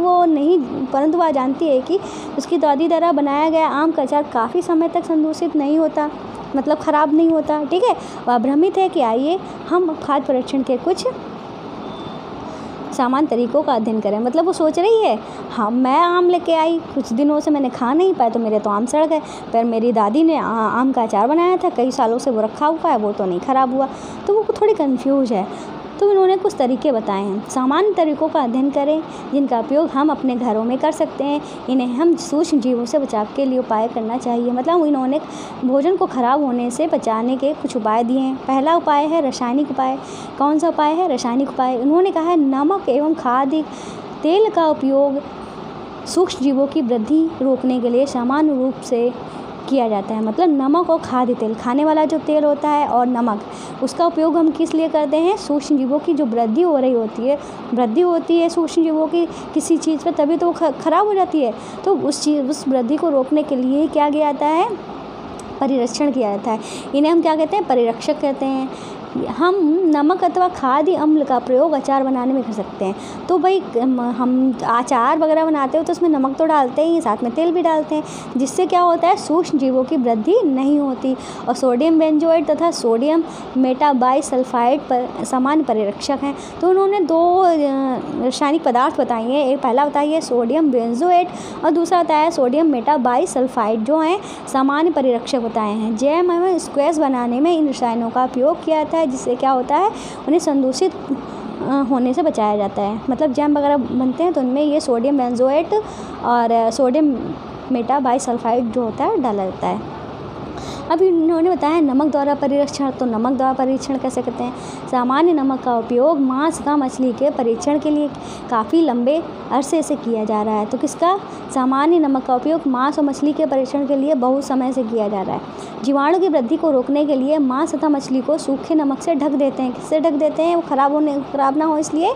वह जानती है कि उसकी दादी द्वारा बनाया गया आम का अचार काफ़ी समय तक संदूषित नहीं होता, मतलब ख़राब नहीं होता। ठीक है, वह भ्रमित है कि आइए हम खाद्य परिरक्षण के कुछ सामान्य तरीकों का अध्ययन करें। मतलब वो सोच रही है, हाँ मैं आम लेके आई, कुछ दिनों से मैंने खा नहीं पाया तो मेरे तो आम सड़ गए, पर मेरी दादी ने आम का अचार बनाया था, कई सालों से वो रखा हुआ है, वो तो नहीं ख़राब हुआ। तो वो थोड़ी कन्फ्यूज है। तो इन्होंने कुछ तरीके बताए हैं। सामान्य तरीकों का अध्ययन करें जिनका उपयोग हम अपने घरों में कर सकते हैं। इन्हें हम सूक्ष्म जीवों से बचाव के लिए उपाय करना चाहिए। मतलब इन्होंने भोजन को खराब होने से बचाने के कुछ उपाय दिए हैं। पहला उपाय है रासायनिक उपाय। कौन सा उपाय है? रासायनिक उपाय। उन्होंने कहा है नमक एवं खाद्य तेल का उपयोग सूक्ष्म जीवों की वृद्धि रोकने के लिए सामान्य रूप से किया जाता है। मतलब नमक और खाद्य तेल, खाने वाला जो तेल होता है और नमक, उसका उपयोग हम किस लिए करते हैं? सूक्ष्म जीवों की जो वृद्धि होती है सूक्ष्म जीवों की किसी चीज़ पर, तभी तो वो खराब हो जाती है। तो उस वृद्धि को रोकने के लिए क्या किया जाता है? परिरक्षण किया जाता है। इन्हें हम क्या कहते हैं? परिरक्षक कहते हैं। हम नमक अथवा खाद्य अम्ल का प्रयोग अचार बनाने में कर सकते हैं। तो भाई हम अचार वगैरह बनाते हो तो उसमें नमक तो डालते ही, साथ में तेल भी डालते हैं, जिससे क्या होता है, सूक्ष्म जीवों की वृद्धि नहीं होती। और सोडियम बेंजोएट तथा सोडियम मेटाबाइसल्फाइड पर सामान्य परिरक्षक हैं। तो उन्होंने 2 रासायनिक पदार्थ बताए हैं। एक पहला बताइए सोडियम बेंजोएट और दूसरा बताया सोडियम मेटाबाइसल्फाइड, जो हैं सामान्य परिरक्षक बताए हैं। जैम एवं स्क्वैश बनाने में इन रसायनों का उपयोग किया जाता है, जिससे क्या होता है, उन्हें संदूषित होने से बचाया जाता है। मतलब जैम वगैरह बनते हैं तो उनमें ये सोडियम बेंजोएट और सोडियम मेटाबाइसल्फाइड जो होता है डाला जाता है। अब इन्होंने बताया नमक द्वारा परीक्षण। तो नमक द्वारा परीक्षण कैसे करते हैं? सामान्य नमक का उपयोग मांस तथा मछली के परीक्षण के लिए काफ़ी लंबे अरसे से किया जा रहा है। तो किसका? सामान्य नमक का उपयोग मांस और मछली के परीक्षण के लिए बहुत समय से किया जा रहा है। जीवाणु की वृद्धि को रोकने के लिए मांस तथा मछली को सूखे नमक से ढक देते हैं। किससे ढक देते हैं? वो खराब ना हो इसलिए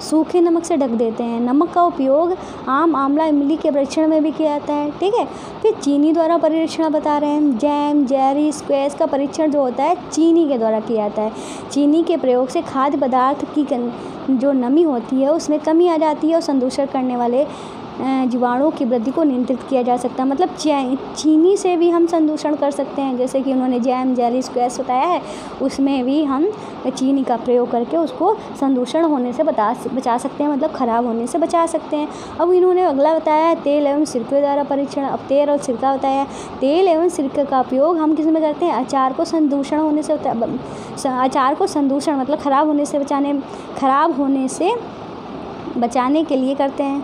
सूखे नमक से ढक देते हैं। नमक का उपयोग आम, आंवला, इमली के परीक्षण में भी किया जाता है। ठीक है। फिर चीनी द्वारा परीक्षण बता रहे हैं। जैम, जेरी, स्क्वैश का परीक्षण जो होता है चीनी के द्वारा किया जाता है। चीनी के प्रयोग से खाद्य पदार्थ की जो नमी होती है उसमें कमी आ जाती है और संदूषण करने वाले जीवाणुओं की वृद्धि को नियंत्रित किया जा सकता है। मतलब चीनी से भी हम संदूषण कर सकते हैं, जैसे कि उन्होंने जैम, जेली, स्क्वैश बताया है, उसमें भी हम चीनी का प्रयोग करके उसको संदूषण होने से बचा सकते हैं, मतलब ख़राब होने से बचा सकते हैं। अब इन्होंने अगला बताया है तेल एवं सिरके द्वारा परीक्षण। अब तेल और सिरका बताया है। तेल एवं सिरके का उपयोग हम किस में करते हैं? अचार को संदूषण होने से अचार को संदूषण मतलब ख़राब होने से बचाने के लिए करते हैं।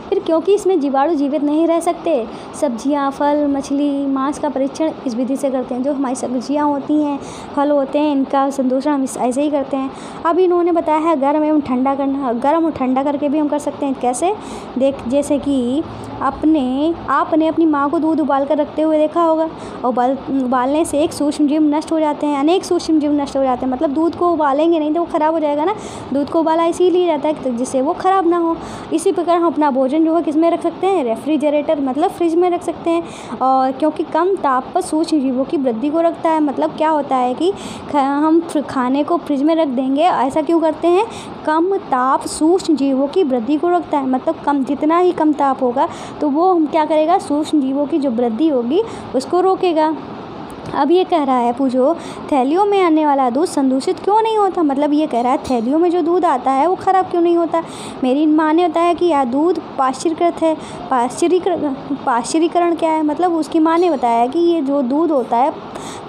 फिर क्योंकि इसमें जीवाणु जीवित नहीं रह सकते, सब्जियां, फल, मछली, मांस का परीक्षण इस विधि से करते हैं। जो हमारी सब्जियां होती हैं, फल होते हैं, इनका संदूषण हम ऐसे ही करते हैं। अब इन्होंने बताया है गर्म एवं ठंडा करना। गर्म और ठंडा करके भी हम कर सकते हैं। कैसे? जैसे कि आपने अपनी माँ को दूध उबाल कर रखते हुए देखा होगा। उबालने से एक सूक्ष्म जीव नष्ट हो जाते हैं, अनेक सूक्ष्म जीव नष्ट हो जाते हैं। मतलब दूध को उबालेंगे नहीं तो वो ख़राब हो जाएगा ना। दूध को उबाला इसीलिए जाता है जिससे वो ख़राब ना हो। इसी प्रकार हम अपना भोजन जो है किस में रख सकते हैं? रेफ्रिजरेटर मतलब फ्रिज में रख सकते हैं। और क्योंकि कम ताप पर सूक्ष्म जीवों की वृद्धि को रखता है। मतलब क्या होता है कि हम खाने को फ्रिज में रख देंगे, ऐसा क्यों करते हैं? कम ताप सूक्ष्म जीवों की वृद्धि को रोकता है। मतलब जितना ही कम ताप होगा तो वो हम क्या करेगा? सूक्ष्म जीवों की जो वृद्धि होगी उसको रोकेगा। अब ये कह रहा है, पूछो, थैलियों में आने वाला दूध संदूषित क्यों नहीं होता? मतलब ये कह रहा है थैलियों में जो दूध आता है वो ख़राब क्यों नहीं होता? मेरी माँ ने बताया कि यह दूध पाश्चरीकृत है। पाश्चरीकरण क्या है? मतलब उसकी माँ ने बताया कि ये जो दूध होता है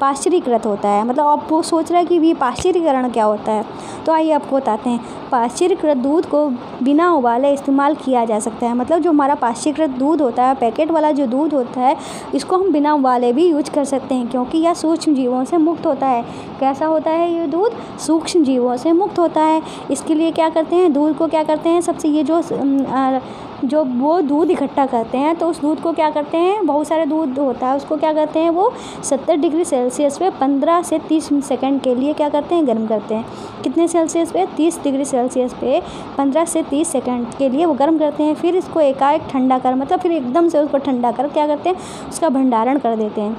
पाश्चरीकृत होता है। मतलब अब वो सोच रहा है कि ये पाश्चरीकरण क्या होता है। तो आइए आपको बताते हैं। पाश्चरीकृत दूध को बिना उबाले इस्तेमाल किया जा सकता है। मतलब जो हमारा पाश्चरीकृत दूध होता है, पैकेट वाला जो दूध होता है, इसको हम बिना उबाले भी यूज कर सकते हैं, क्योंकि यह सूक्ष्म जीवों से मुक्त होता है। कैसा होता है ये दूध? सूक्ष्म जीवों से मुक्त होता है। इसके लिए क्या करते हैं? दूध को क्या करते हैं? सबसे ये जो वो दूध इकट्ठा करते हैं तो उस दूध को क्या करते हैं? बहुत सारे दूध होता है, उसको क्या करते हैं? वो 70 डिग्री सेल्सियस पे 15 से 30 सेकंड के लिए क्या करते हैं? गर्म करते हैं। कितने सेल्सियस पे? 30 डिग्री सेल्सियस पे 15 से 30 सेकंड के लिए वो गर्म करते हैं। फिर इसको एकाएक ठंडा कर, मतलब फिर एकदम से उसको ठंडा कर क्या करते हैं? उसका भंडारण कर देते हैं।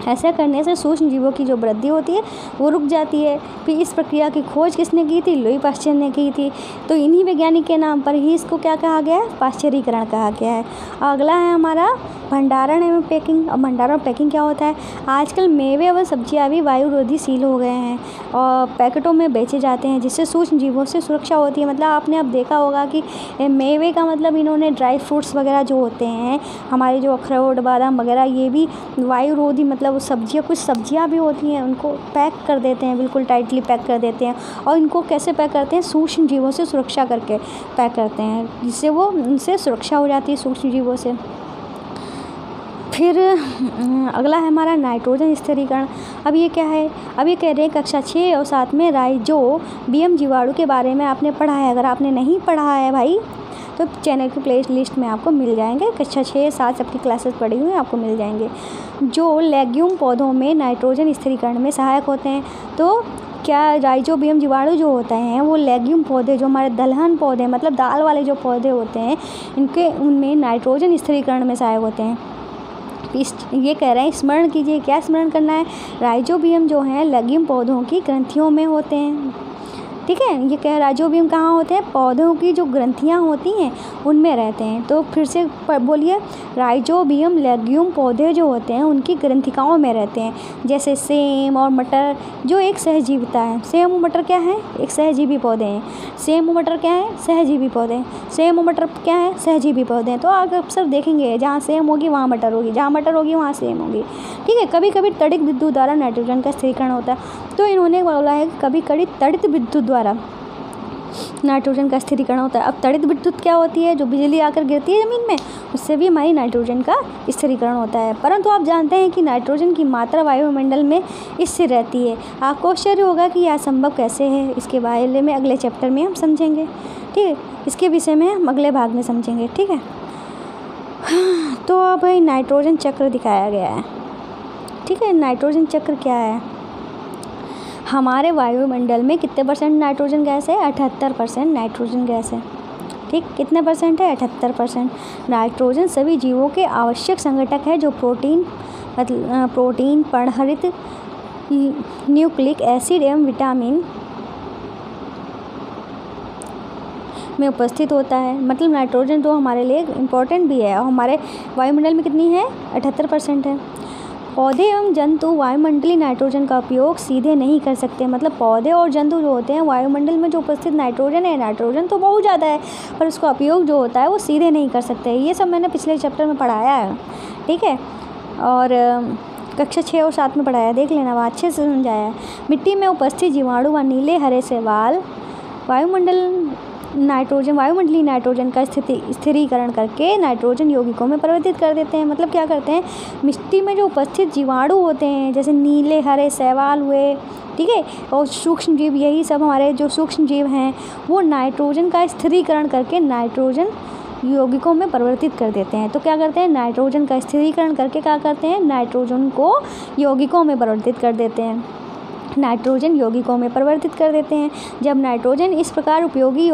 ऐसा करने से सूक्ष्म जीवों की जो वृद्धि होती है वो रुक जाती है। फिर इस प्रक्रिया की खोज किसने की थी? लुई पाश्चर ने की थी। तो इन्हीं वैज्ञानिक के नाम पर ही इसको क्या कहा गया है? पाश्चरीकरण कहा गया है। अगला है हमारा भंडारण एवं पैकिंग। अब भंडारण और पैकिंग क्या होता है? आजकल मेवे व सब्जियां भी वायुरोधीशील हो गए हैं और पैकेटों में बेचे जाते हैं, जिससे सूक्ष्म जीवों से सुरक्षा होती है। मतलब आपने अब देखा होगा कि मेवे का मतलब इन्होंने ड्राई फ्रूट्स वगैरह जो होते हैं, हमारे जो अखरोट, बादाम वगैरह, ये भी वायुरोधी, मतलब सब्जियां, कुछ सब्जियां भी होती हैं उनको पैक कर देते हैं, बिल्कुल टाइटली पैक कर देते हैं। और इनको कैसे पैक करते हैं? सूक्ष्म जीवों से सुरक्षा करके पैक करते हैं, जिससे वो उनसे सुरक्षा हो जाती है सूक्ष्म जीवों से। फिर अगला है हमारा नाइट्रोजन स्थिरीकरण। अब ये क्या है? अब ये कह रहे हैं कक्षा 6 और 7 में राइजोबियम जीवाणु के बारे में आपने पढ़ा है। अगर आपने नहीं पढ़ा है भाई तो चैनल की प्ले लिस्ट में आपको मिल जाएंगे। कक्षा 6, 7 सबकी क्लासेस पढ़ी हुई हैं, आपको मिल जाएंगे। जो लेग्यूम पौधों में नाइट्रोजन स्थिरीकरण में सहायक होते हैं। तो क्या राइजोबियम जीवाणु जो होते हैं वो लेग्यूम पौधे, जो हमारे दलहन पौधे, मतलब दाल वाले जो पौधे होते हैं, उनमें नाइट्रोजन स्थिरीकरण में सहायक होते हैं। ये कह रहे हैं स्मरण कीजिए, क्या स्मरण करना है, राइजोबियम जो है लेग्यूम पौधों की ग्रंथियों में होते हैं। ठीक है, ये कह राइजोबियम कहाँ होते हैं, पौधों की जो ग्रंथियाँ होती हैं उनमें रहते हैं। तो फिर से बोलिए, राइजोबियम लेग्यूम पौधे जो होते हैं उनकी ग्रंथिकाओं में रहते हैं, जैसे सेम और मटर जो एक सहजीविता है। सेम और मटर क्या है, एक सहजीवी पौधे हैं। सेम और मटर क्या है, सहजीवी पौधे। सेम और मटर क्या है, सहजीवी पौधे हैं। तो आप अक्सर देखेंगे जहाँ सेम होगी वहाँ मटर होगी, जहाँ मटर होगी वहाँ सेम होगी। ठीक है, कभी कभी तड़ित विद्युत द्वारा नाइट्रोजन का स्थिरीकरण होता है। तो इन्होंने बोला है कि कभी कभी तड़ित विद्युत द्वारा नाइट्रोजन का स्थिरीकरण होता है। अब तड़ित विद्युत क्या होती है, जो बिजली आकर गिरती है ज़मीन में, उससे भी हमारी नाइट्रोजन का स्थिरीकरण होता है। परंतु आप जानते हैं कि नाइट्रोजन की मात्रा वायुमंडल में स्थिर रहती है। आपको आश्चर्य होगा कि यह संभव कैसे है, इसके बारे में अगले चैप्टर में हम समझेंगे। ठीक है, इसके विषय में हम अगले भाग में समझेंगे। ठीक है, तो अब नाइट्रोजन चक्र दिखाया गया है। ठीक है, नाइट्रोजन चक्र क्या है, हमारे वायुमंडल में कितने परसेंट नाइट्रोजन गैस है, 78% नाइट्रोजन गैस है। ठीक, कितने परसेंट है, 78%। नाइट्रोजन सभी जीवों के आवश्यक संघटक है, जो प्रोटीन पर्णहरित न्यूक्लिक एसिड एवं विटामिन में उपस्थित होता है। मतलब नाइट्रोजन तो हमारे लिए इम्पोर्टेंट भी है और हमारे वायुमंडल में कितनी है, 78% है। पौधे एवं जंतु वायुमंडलीय नाइट्रोजन का उपयोग सीधे नहीं कर सकते। मतलब पौधे और जंतु जो होते हैं वायुमंडल में जो उपस्थित नाइट्रोजन है, नाइट्रोजन तो बहुत ज़्यादा है, पर उसका उपयोग जो होता है वो सीधे नहीं कर सकते। ये सब मैंने पिछले चैप्टर में पढ़ाया है। ठीक है, और कक्षा 6 और 7 में पढ़ाया, देख लेना, वहाँ अच्छे से समझाया है। मिट्टी में उपस्थित जीवाणु व नीले हरे शैवाल वायुमंडलीय नाइट्रोजन का स्थिरीकरण करके नाइट्रोजन यौगिकों में परिवर्तित कर देते हैं। मतलब क्या करते हैं, मिट्टी में जो उपस्थित जीवाणु होते हैं, जैसे नीले हरे शैवाल हुए, ठीक है, और सूक्ष्म जीव, यही सब हमारे जो सूक्ष्म जीव हैं, वो नाइट्रोजन का स्थिरीकरण करके नाइट्रोजन यौगिकों में परिवर्तित कर देते हैं। तो क्या करते हैं, नाइट्रोजन का स्थिरीकरण करके क्या करते हैं, नाइट्रोजन को यौगिकों में परिवर्तित कर देते हैं, नाइट्रोजन यौगिकों में परिवर्तित कर देते हैं। जब नाइट्रोजन इस प्रकार उपयोगी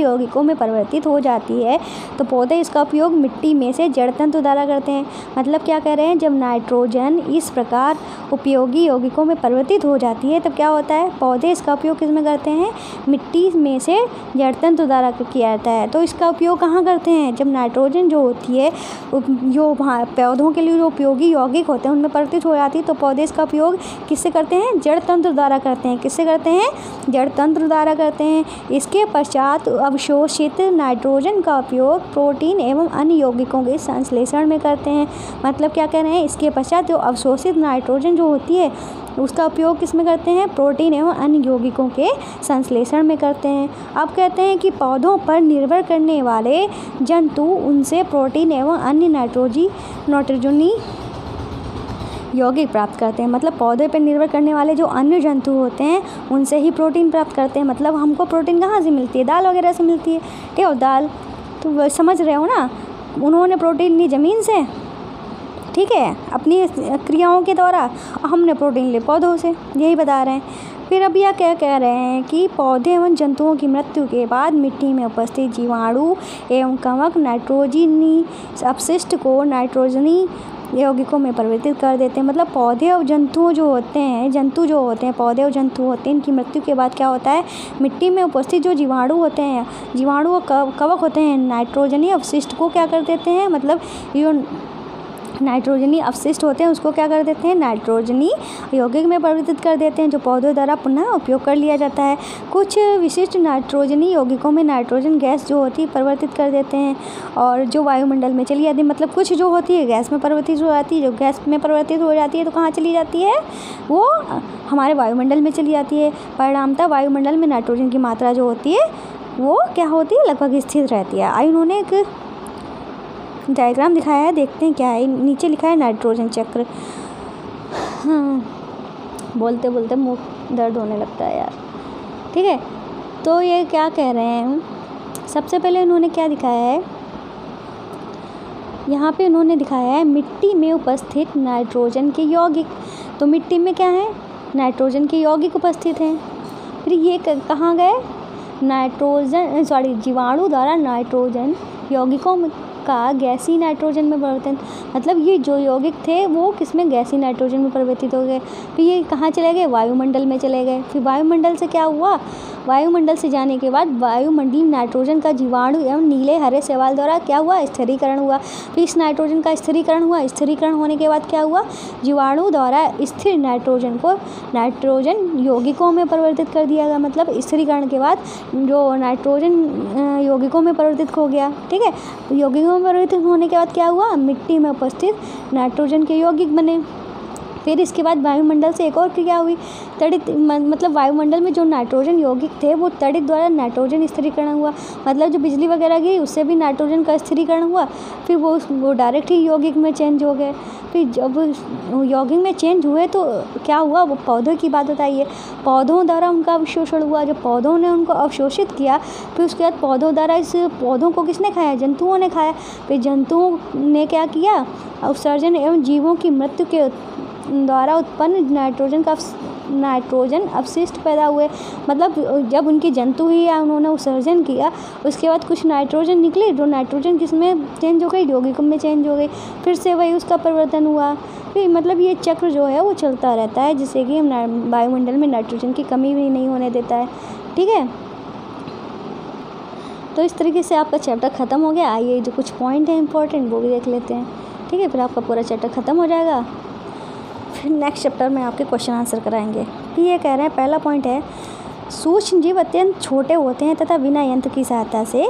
यौगिकों में परिवर्तित हो जाती है तो पौधे इसका उपयोग मिट्टी में से जड़ तंतु द्वारा करते हैं। मतलब क्या कह रहे हैं, जब नाइट्रोजन इस प्रकार उपयोगी यौगिकों में परिवर्तित हो जाती है तब क्या होता है, पौधे इसका उपयोग किस में करते हैं, मिट्टी में से जड़ तंतु द्वारा किया जाता है। तो इसका उपयोग कहाँ करते हैं, जब नाइट्रोजन जो होती है जो पौधों के लिए जो उपयोगी यौगिक होते हैं उनमें परिवर्तित हो जाती है, तो पौधे इसका उपयोग किससे करते हैं, जड़ तंत्र द्वारा करते हैं। किससे करते हैं, जड़ तंत्र द्वारा करते हैं। इसके पश्चात अवशोषित नाइट्रोजन का उपयोग प्रोटीन एवं अन्य यौगिकों के संश्लेषण में करते हैं। मतलब क्या कह रहे हैं, इसके पश्चात जो अवशोषित नाइट्रोजन जो होती है उसका उपयोग किस में करते हैं, प्रोटीन एवं अन्य यौगिकों के संश्लेषण में करते हैं। अब कहते हैं कि पौधों पर निर्भर करने वाले जंतु उनसे प्रोटीन एवं अन्य नाइट्रोजनी यौगिक प्राप्त करते हैं। मतलब पौधे पर निर्भर करने वाले जो अन्य जंतु होते हैं उनसे ही प्रोटीन प्राप्त करते हैं। मतलब हमको प्रोटीन कहाँ से मिलती है, दाल वगैरह से मिलती है। ठीक है, दाल तो समझ रहे हो ना, उन्होंने प्रोटीन ली ज़मीन से, ठीक है, अपनी क्रियाओं के द्वारा, हमने प्रोटीन ली पौधों से, यही बता रहे हैं। फिर अब यह क्या कह रहे हैं कि पौधे एवं जंतुओं की मृत्यु के बाद मिट्टी में उपस्थित जीवाणु एवं कवक नाइट्रोजनी अपशिष्ट को नाइट्रोजनी यौगिकों में परिवर्तित कर देते हैं। मतलब पौधे और जंतु जो होते हैं, पौधे और जंतु होते हैं, इनकी मृत्यु के बाद क्या होता है, मिट्टी में उपस्थित जो जीवाणु होते हैं, जीवाणु और कवक होते हैं, नाइट्रोजनी अपशिष्ट को क्या कर देते हैं, मतलब जो नाइट्रोजनी अपशिष्ट होते हैं उसको क्या कर देते हैं, नाइट्रोजनी यौगिक में परिवर्तित कर देते हैं, जो पौधों द्वारा पुनः उपयोग कर लिया जाता है। कुछ विशिष्ट नाइट्रोजनी यौगिकों में नाइट्रोजन गैस जो होती है परिवर्तित कर देते हैं और जो वायुमंडल में चली जाती है। मतलब कुछ जो होती है गैस में परिवर्तित हो जाती है, जो गैस में परिवर्तित हो जाती है तो कहाँ चली जाती है, वो हमारे वायुमंडल में चली जाती है। परिणामतः वायुमंडल में नाइट्रोजन की मात्रा जो होती है वो क्या होती है, लगभग स्थिर रहती है। इन्होंने एक डायग्राम दिखाया है, देखते हैं क्या है। नीचे लिखा है नाइट्रोजन चक्र। बोलते बोलते मुंह दर्द होने लगता है यार। ठीक है, तो ये क्या कह रहे हैं, सबसे पहले उन्होंने क्या दिखाया है, यहाँ पे उन्होंने दिखाया है मिट्टी में उपस्थित नाइट्रोजन के यौगिक। तो मिट्टी में क्या है, नाइट्रोजन के यौगिक उपस्थित हैं। फिर ये कहाँ गए, जीवाणु द्वारा नाइट्रोजन यौगिकों का गैसीय नाइट्रोजन में परिवर्तन, मतलब ये जो यौगिक थे वो किसमें, गैसीय नाइट्रोजन में परिवर्तित हो गए। फिर ये कहाँ चले गए, वायुमंडल में चले गए। फिर वायुमंडल से क्या हुआ, वायुमंडल से जाने के बाद वायुमंडलीय नाइट्रोजन का जीवाणु एवं नीले हरे शैवाल द्वारा क्या हुआ, स्थिरीकरण हुआ। फिर इस नाइट्रोजन का स्थिरीकरण हुआ। स्थिरीकरण होने के बाद क्या हुआ, जीवाणु द्वारा स्थिर नाइट्रोजन को नाइट्रोजन यौगिकों में परिवर्तित कर दिया गया। मतलब स्थिरीकरण के बाद जो नाइट्रोजन यौगिकों में परिवर्तित हो गया। ठीक है, यौगिकों में परिवर्तित होने के बाद क्या हुआ, मिट्टी में उपस्थित नाइट्रोजन के यौगिक बने। फिर इसके बाद वायुमंडल से एक और क्रिया हुई, तड़ित, मतलब वायुमंडल में जो नाइट्रोजन यौगिक थे वो तड़ित द्वारा नाइट्रोजन स्थिरीकरण हुआ। मतलब जो बिजली वगैरह गई उससे भी नाइट्रोजन का स्थिरीकरण हुआ। फिर वो डायरेक्ट ही यौगिक में चेंज हो गए। फिर जब यौगिक में चेंज हुए तो क्या हुआ, वो पौधों की बात बताइए, पौधों द्वारा उनका अवशोषण हुआ। जब पौधों ने उनको अवशोषित किया फिर उसके बाद पौधों द्वारा इस पौधों को किसने खाया, जंतुओं ने खाया। फिर जंतुओं ने क्या किया, उत्सर्जन एवं जीवों की मृत्यु के द्वारा उत्पन्न नाइट्रोजन अवशिष्ट पैदा हुए। मतलब जब उनकी जंतु ही या उन्होंने उत्सर्जन किया उसके बाद कुछ नाइट्रोजन निकले, जो नाइट्रोजन किसमें चेंज हो गई, यौगिकों में चेंज हो गई। फिर से वही उसका परिवर्तन हुआ। फिर मतलब ये चक्र जो है वो चलता रहता है, जिससे कि हम वायुमंडल में नाइट्रोजन की कमी भी नहीं होने देता है। ठीक है, तो इस तरीके से आपका चैप्टर ख़त्म हो गया। आइए जो कुछ पॉइंट हैं इंपॉर्टेंट वो भी देख लेते हैं। ठीक है, फिर आपका पूरा चैप्टर ख़त्म हो जाएगा। फिर नेक्स्ट चैप्टर में आपके क्वेश्चन आंसर कराएंगे। तो ये कह रहे हैं, पहला पॉइंट है, सूक्ष्म जीव अत्यंत छोटे होते हैं तथा बिना यंत्र की सहायता से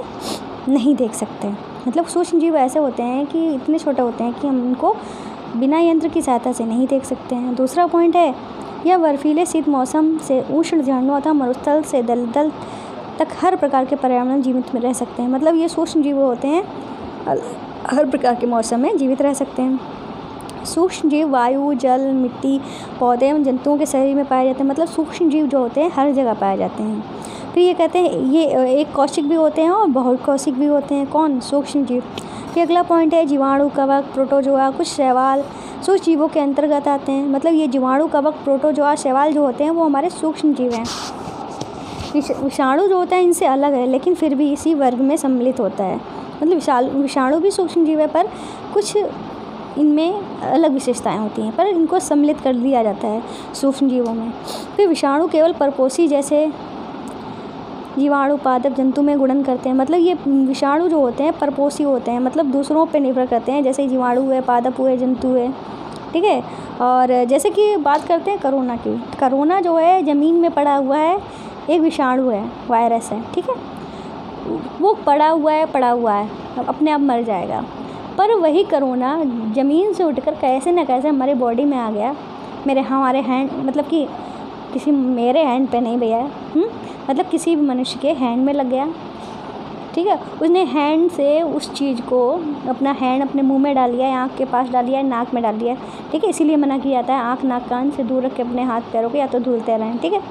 नहीं देख सकते। मतलब सूक्ष्म जीव ऐसे होते हैं कि इतने छोटे होते हैं कि हम उनको बिना यंत्र की सहायता से नहीं देख सकते हैं। दूसरा पॉइंट है, यह बर्फीले शीत मौसम से उष्ण झरनों अथवा मरुस्थल से दलदल तक हर प्रकार के पर्यावरण में जीवित में रह सकते हैं। मतलब ये सूक्ष्म जीव होते हैं, हर प्रकार के मौसम में जीवित रह सकते हैं। सूक्ष्म जीव वायु, जल, मिट्टी, पौधे एवं जंतुओं के शरीर में पाए जाते हैं। मतलब सूक्ष्म जीव जो होते हैं हर जगह पाए जाते हैं। फिर ये कहते हैं ये एक कौशिक भी होते हैं और बहुकौशिक भी होते हैं। कौन, सूक्ष्म जीव। फिर अगला पॉइंट है, जीवाणु, कवक, प्रोटोजोआ, कुछ शैवाल सूक्ष्म जीवों के अंतर्गत आते हैं। मतलब ये जीवाणु, कवक, प्रोटोजोआ, शैवाल जो होते हैं वो हमारे सूक्ष्म जीव हैं। विषाणु जो होता है इनसे अलग है लेकिन फिर भी इसी वर्ग में सम्मिलित होता है। मतलब विषाणु भी सूक्ष्म जीव है पर कुछ इनमें अलग विशेषताएं होती हैं, पर इनको सम्मिलित कर दिया जाता है सूक्ष्म जीवों में। फिर विषाणु केवल परपोषी जैसे जीवाणु, पादप जंतु में गुणन करते हैं। मतलब ये विषाणु जो होते हैं परपोषी होते हैं, मतलब दूसरों पे निर्भर करते हैं, जैसे जीवाणु हुए, पादप हुए, जंतु हुए। ठीक है, और जैसे कि बात करते हैं कोरोना की, कोरोना जो है ज़मीन में पड़ा हुआ है, एक विषाणु है, वायरस है। ठीक है, वो पड़ा हुआ है, अपने आप मर जाएगा। पर वही कोरोना ज़मीन से उठकर कैसे न कैसे हमारे बॉडी में आ गया, हमारे हैंड, मतलब कि मेरे हैंड पे नहीं भैया, मतलब किसी भी मनुष्य के हैंड में लग गया। ठीक है, उसने हैंड से उस चीज़ को अपना हैंड अपने मुंह में डाल लिया है, आँख के पास डाल लिया है, नाक में डाल लिया है। ठीक है, इसीलिए मना किया जाता है आँख, नाक, कान से दूर रख के अपने हाथ पैरों को या तो धुलते रहें। ठीक है,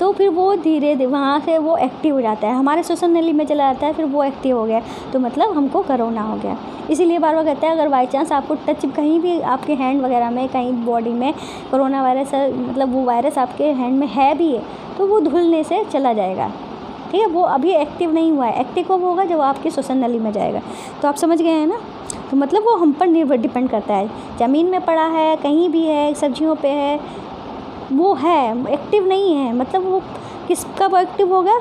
तो फिर वो धीरे धीरे वहाँ से वो एक्टिव हो जाता है, हमारे श्वसन नली में चला जाता है, फिर वो एक्टिव हो गया तो मतलब हमको कोरोना हो गया। इसीलिए बार बार कहते हैं अगर बाई चांस आपको टच कहीं भी आपके हैंड वगैरह में कहीं बॉडी में कोरोना वायरस, मतलब वो वायरस आपके हैंड में है भी है तो वो धुलने से चला जाएगा। ठीक है, वो अभी एक्टिव नहीं हुआ है, एक्टिव कब होगा जब आपके श्वसन नली में जाएगा। तो आप समझ गए हैं ना। तो मतलब वो हम पर डिपेंड करता है, ज़मीन में पड़ा है, कहीं भी है, सब्जियों पे है, वो है, एक्टिव नहीं है। मतलब वो किस कब एक्टिव होगा,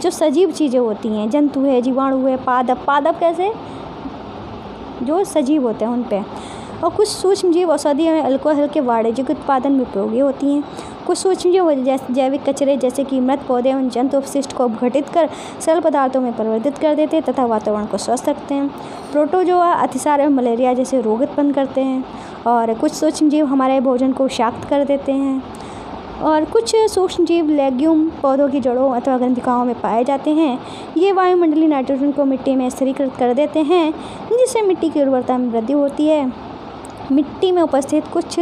जो सजीव चीज़ें होती हैं, जंतु है, जीवाणु है, पादप कैसे, जो सजीव होते हैं उन पे। और कुछ सूक्ष्म जीव औषधि में अल्कोहल के वाणिज्यिक उत्पादन में उपयोगी होती हैं। कुछ सूक्ष्म जीव जैविक कचरे जैसे कि मृत पौधे एवं जंतु अपशिष्ट को अपघटित कर सरल पदार्थों में परिवर्तित कर देते हैं तथा वातावरण को स्वस्थ रखते हैं। प्रोटोजोआ अतिसार एवं मलेरिया जैसे रोग उत्पन्न करते हैं। और कुछ सूक्ष्म जीव हमारे भोजन को विषाक्त कर देते हैं। और कुछ सूक्ष्म जीव लेग्यूम पौधों की जड़ों अथवा गंधिकाओं में पाए जाते हैं। ये वायुमंडलीय नाइट्रोजन को मिट्टी में स्थिरीकृत कर देते हैं, जिससे मिट्टी की उर्वरता में वृद्धि होती है। मिट्टी में उपस्थित कुछ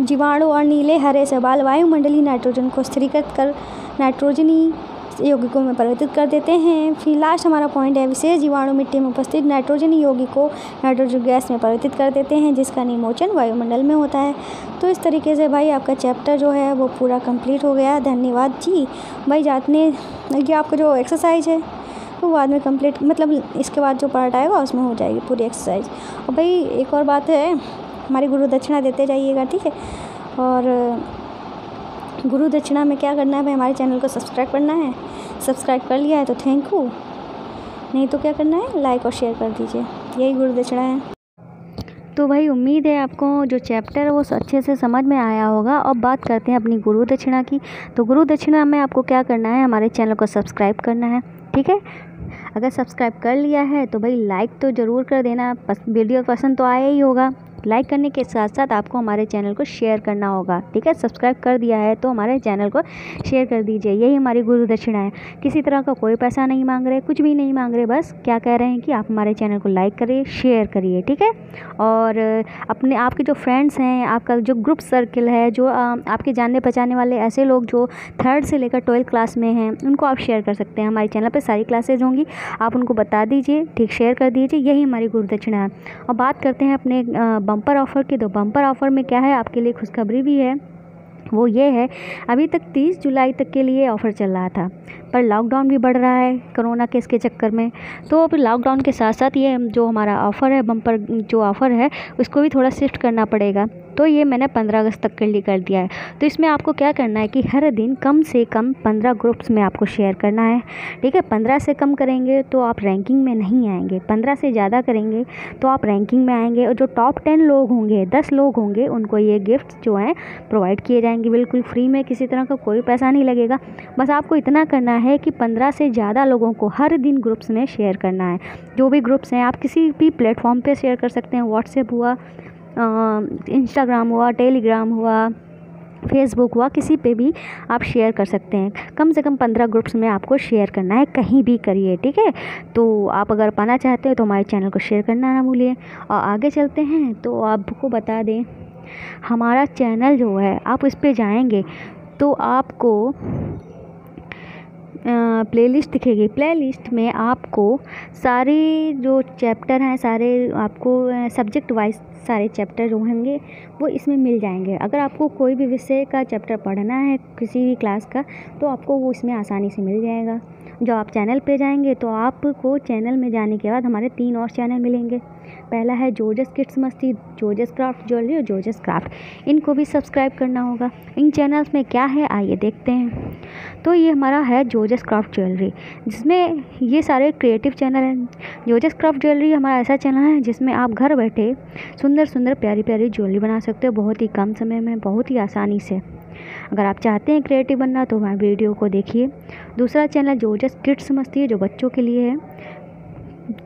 जीवाणु और नीले हरे शैवाल वायुमंडलीय नाइट्रोजन को स्थिरीकृत कर नाइट्रोजनी यौगिकों में परिवर्तित कर देते हैं। फिर लास्ट हमारा पॉइंट है, विशेष जीवाणु मिट्टी में उपस्थित नाइट्रोजनी यौगिकों को नाइट्रोजन गैस में परिवर्तित कर देते हैं, जिसका निमोचन वायुमंडल में होता है। तो इस तरीके से भाई आपका चैप्टर जो है वो पूरा कंप्लीट हो गया। धन्यवाद जी। भाई जातने कि आपका जो एक्सरसाइज है तो बाद में कंप्लीट मतलब इसके बाद जो पार्ट आएगा उसमें हो जाएगी पूरी एक्सरसाइज। और भाई एक और बात है, हमारी गुरु दक्षिणा देते जाइएगा, ठीक है। और गुरु दक्षिणा में क्या करना है भाई, हमारे चैनल को सब्सक्राइब करना है। सब्सक्राइब कर लिया है तो थैंक यू, नहीं तो क्या करना है, लाइक और शेयर कर दीजिए। यही गुरु दक्षिणा है। तो भाई उम्मीद है आपको जो चैप्टर है वो अच्छे से समझ में आया होगा। अब बात करते हैं अपनी गुरु दक्षिणा की। तो गुरु दक्षिणा में आपको क्या करना है, हमारे चैनल को सब्सक्राइब करना है, ठीक है। अगर सब्सक्राइब कर लिया है तो भाई लाइक तो ज़रूर कर देना। वीडियो पसंद तो आया ही होगा। लाइक करने के साथ साथ आपको हमारे चैनल को शेयर करना होगा, ठीक है। सब्सक्राइब कर दिया है तो हमारे चैनल को शेयर कर दीजिए। यही हमारी गुरु दक्षिणा है। किसी तरह का कोई पैसा नहीं मांग रहे, कुछ भी नहीं मांग रहे, बस क्या कह रहे हैं कि आप हमारे चैनल को लाइक करिए, शेयर करिए, ठीक है। और अपने आपके जो फ्रेंड्स हैं, आपका जो ग्रुप सर्कल है, जो आपके जानने पहचानने वाले ऐसे लोग जो 3rd से लेकर 12th क्लास में हैं, उनको आप शेयर कर सकते हैं। हमारे चैनल पर सारी क्लासेज होंगी, आप उनको बता दीजिए, ठीक, शेयर कर दीजिए। यही हमारी गुरु दक्षिणा है। और बात करते हैं अपने बम्पर ऑफ़र की। तो बम्पर ऑफ़र में क्या है, आपके लिए खुशखबरी भी है। वो ये है, अभी तक 30 जुलाई तक के लिए ऑफ़र चल रहा था, पर लॉकडाउन भी बढ़ रहा है कोरोना केस के चक्कर में। तो अब लॉकडाउन के साथ साथ ये जो हमारा ऑफ़र है, बम्पर जो ऑफ़र है, उसको भी थोड़ा शिफ्ट करना पड़ेगा। तो ये मैंने 15 अगस्त तक के लिए कर दिया है। तो इसमें आपको क्या करना है कि हर दिन कम से कम 15 ग्रुप्स में आपको शेयर करना है, ठीक है। 15 से कम करेंगे तो आप रैंकिंग में नहीं आएंगे, 15 से ज़्यादा करेंगे तो आप रैंकिंग में आएंगे। और जो टॉप 10 लोग होंगे, 10 लोग होंगे, उनको ये गिफ्ट जो हैं प्रोवाइड किए जाएंगे बिल्कुल फ्री में। किसी तरह का कोई पैसा नहीं लगेगा। बस आपको इतना करना है कि 15 से ज़्यादा लोगों को हर दिन ग्रुप्स में शेयर करना है। जो भी ग्रुप्स हैं, आप किसी भी प्लेटफॉर्म पे शेयर कर सकते हैं। व्हाट्सएप हुआ, इंस्टाग्राम हुआ, टेलीग्राम हुआ, फेसबुक हुआ, किसी पे भी आप शेयर कर सकते हैं। कम से कम 15 ग्रुप्स में आपको शेयर करना है, कहीं भी करिए, ठीक है। तो आप अगर पाना चाहते हैं तो हमारे चैनल को शेयर करना ना भूलिए। और आगे चलते हैं तो आपको बता दें, हमारा चैनल जो है, आप इस पे जाएंगे तो आपको प्लेलिस्ट दिखेगी। प्लेलिस्ट में आपको सारे जो चैप्टर हैं, सारे आपको सब्जेक्ट वाइज सारे चैप्टर जो होंगे वो इसमें मिल जाएंगे। अगर आपको कोई भी विषय का चैप्टर पढ़ना है, किसी भी क्लास का, तो आपको वो इसमें आसानी से मिल जाएगा। जब आप चैनल पे जाएंगे तो आपको चैनल में जाने के बाद हमारे 3 और चैनल मिलेंगे। पहला है जोजस किड्स मस्ती, जोजस क्राफ्ट ज्वेलरी और जोजस क्राफ्ट। इनको भी सब्सक्राइब करना होगा। इन चैनल्स में क्या है, आइए देखते हैं। तो ये हमारा है जोजस क्राफ्ट ज्वेलरी, जिसमें ये सारे क्रिएटिव चैनल हैं। जोजस क्राफ्ट ज्वेलरी हमारा ऐसा चैनल है जिसमें आप घर बैठे सुंदर सुंदर प्यारी प्यारी ज्वेलरी बना सकते हो, बहुत ही कम समय में, बहुत ही आसानी से। अगर आप चाहते हैं क्रिएटिव बनना तो हमारे वीडियो को देखिए। दूसरा चैनल जोजस किड्स मस्ती है, जो बच्चों के लिए है,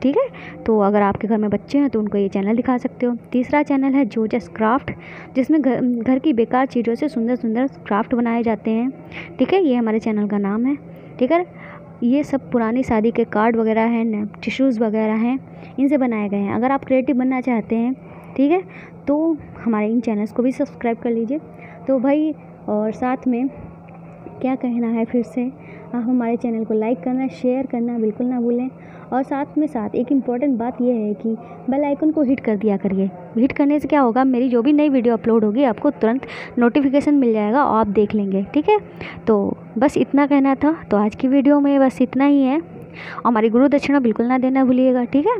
ठीक है। तो अगर आपके घर में बच्चे हैं तो उनको ये चैनल दिखा सकते हो। तीसरा चैनल है जोजस क्राफ्ट, जिसमें घर की बेकार चीज़ों से सुंदर सुंदर क्राफ्ट बनाए जाते हैं, ठीक है। ये हमारे चैनल का नाम है, ठीक है। ये सब पुरानी शादी के कार्ड वगैरह हैं, टिश्यूज़ वगैरह हैं, इनसे बनाए गए हैं। अगर आप क्रिएटिव बनना चाहते हैं, ठीक है, तो हमारे इन चैनल्स को भी सब्सक्राइब कर लीजिए। तो भाई, और साथ में क्या कहना है फिर से, आप हमारे चैनल को लाइक करना, शेयर करना बिल्कुल ना भूलें। और साथ एक इम्पॉर्टेंट बात यह है कि बेल आइकन को हिट कर दिया करिए। हिट करने से क्या होगा, मेरी जो भी नई वीडियो अपलोड होगी आपको तुरंत नोटिफिकेशन मिल जाएगा और आप देख लेंगे, ठीक है। तो बस इतना कहना था। तो आज की वीडियो में बस इतना ही है। और हमारी गुरु दक्षिणा बिल्कुल ना देना भूलिएगा, ठीक है।